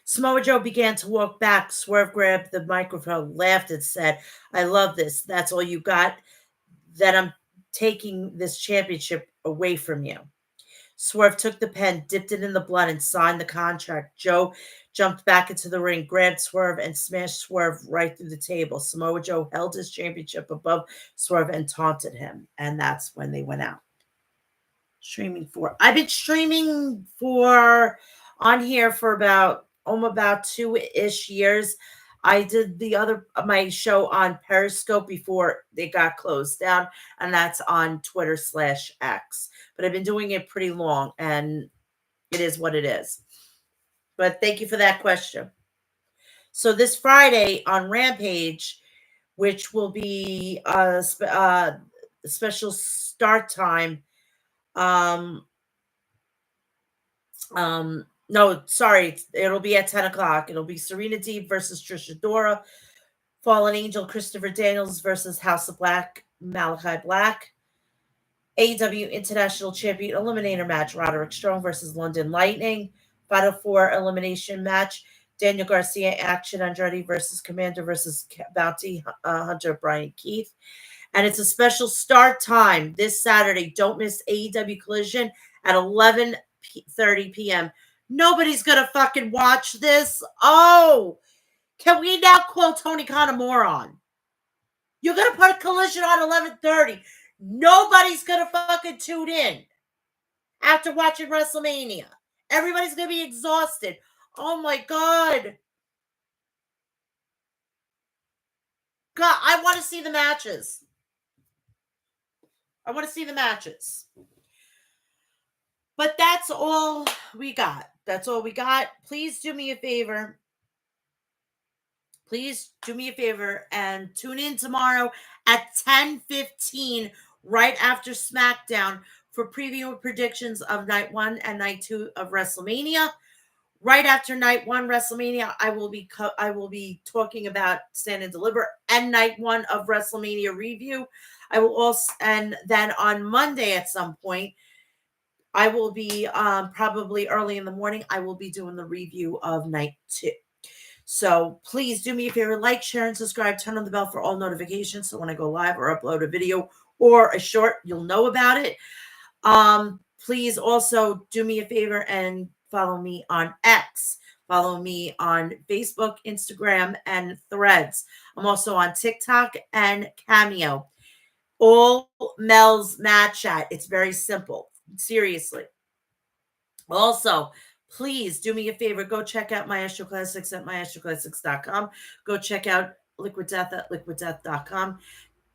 A: Samoa Joe began to walk back. Swerve grabbed the microphone, laughed, and said, I love this. That's all you got? That I'm taking this championship away from you. Swerve took the pen, dipped it in the blood, and signed the contract. Joe jumped back into the ring, grabbed Swerve, and smashed Swerve right through the table. Samoa Joe held his championship above Swerve and taunted him. And that's when they went out. I've been streaming for on here for about 2-ish years. I did my show on Periscope before they got closed down, and that's on Twitter/X. But I've been doing it pretty long, and it is what it is. But thank you for that question. So this Friday on Rampage, which will be a special start time. No, sorry, it'll be at 10 o'clock. It'll be Serena Deeb versus Trisha Dora, Fallen Angel Christopher Daniels versus House of Black Malachi Black, AEW International Champion Eliminator match Roderick Strong versus London Lightning, Final Four elimination match Daniel Garcia Action Andretti versus Commander versus Bounty Hunter Brian Keith. And it's a special start time this Saturday. Don't miss AEW Collision at 11:30 p.m. Nobody's going to fucking watch this. Oh, can we now call Tony Khan a moron? You're going to put Collision on 11:30. Nobody's going to fucking tune in after watching WrestleMania. Everybody's going to be exhausted. Oh, my God. God, I want to see the matches. I want to see the matches. But that's all we got. That's all we got. Please do me a favor. Please do me a favor and tune in tomorrow at 10:15, right after SmackDown, for preview and predictions of night 1 and night 2 of WrestleMania. Right after night 1 WrestleMania, I will be talking about Stand and Deliver and night 1 of WrestleMania review. I will also, and then on Monday at some point, I will be probably early in the morning, I will be doing the review of night 2. So please do me a favor, like, share, and subscribe. Turn on the bell for all notifications so when I go live or upload a video or a short, you'll know about it. Please also do me a favor and follow me on X. Follow me on Facebook, Instagram, and Threads. I'm also on TikTok and Cameo. All Mel's Mat Chat. It's very simple. Seriously. Also, please do me a favor. Go check out Maestro Classics at maestroclassics.com. Go check out Liquid Death at liquiddeath.com.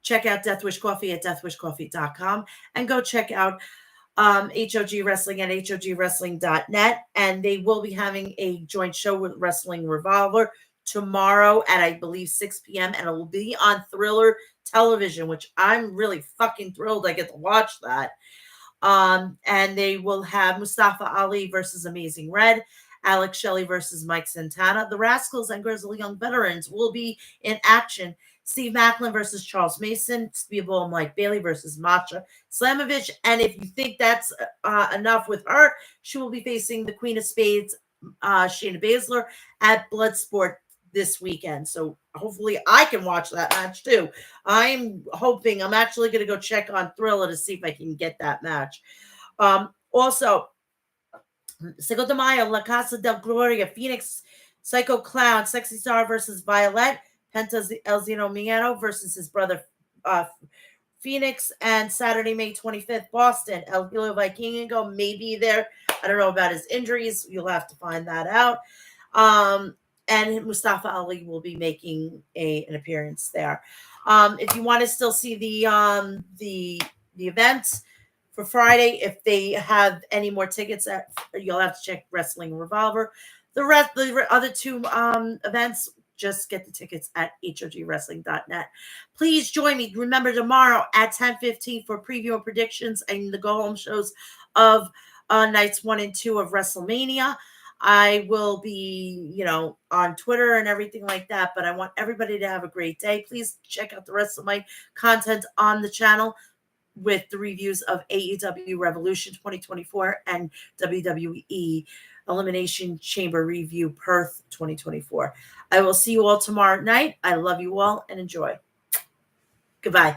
A: Check out Deathwish Coffee at deathwishcoffee.com. And go check out HOG Wrestling at hogwrestling.net. And they will be having a joint show with Wrestling Revolver tomorrow at, I believe, 6 p.m. And it will be on Thriller Television, which I'm really fucking thrilled I get to watch that. And they will have Mustafa Ali versus Amazing Red, Alex Shelley versus Mike Santana. The Rascals and Grizzly Young Veterans will be in action. Steve Macklin versus Charles Mason, Speedball and Mike Bailey versus Masha Slamovich. And if you think that's enough with her, she will be facing the Queen of Spades, Shayna Baszler, at Bloodsport this weekend. So hopefully I can watch that match too. I'm actually going to go check on Thriller to see if I can get that match. Also, Cinco de Mayo, La Casa del Gloria, Phoenix, Psycho Clown, Sexy Star versus Violet, Penta El Zeno Miedo versus his brother Phoenix, and Saturday, May 25th, Boston, El Gilo Vikingo may be there. I don't know about his injuries. You'll have to find that out. And Mustafa Ali will be making an appearance there. If you want to still see the events for Friday, if they have any more tickets, you'll have to check Wrestling Revolver. The other two events, just get the tickets at hogwrestling.net. Please join me. Remember, tomorrow at 10:15 for preview and predictions and the go-home shows of nights 1 and 2 of WrestleMania. I will be, on Twitter and everything like that, but I want everybody to have a great day. Please check out the rest of my content on the channel with the reviews of AEW Revolution 2024 and WWE Elimination Chamber Review Perth 2024. I will see you all tomorrow night. I love you all and enjoy. Goodbye.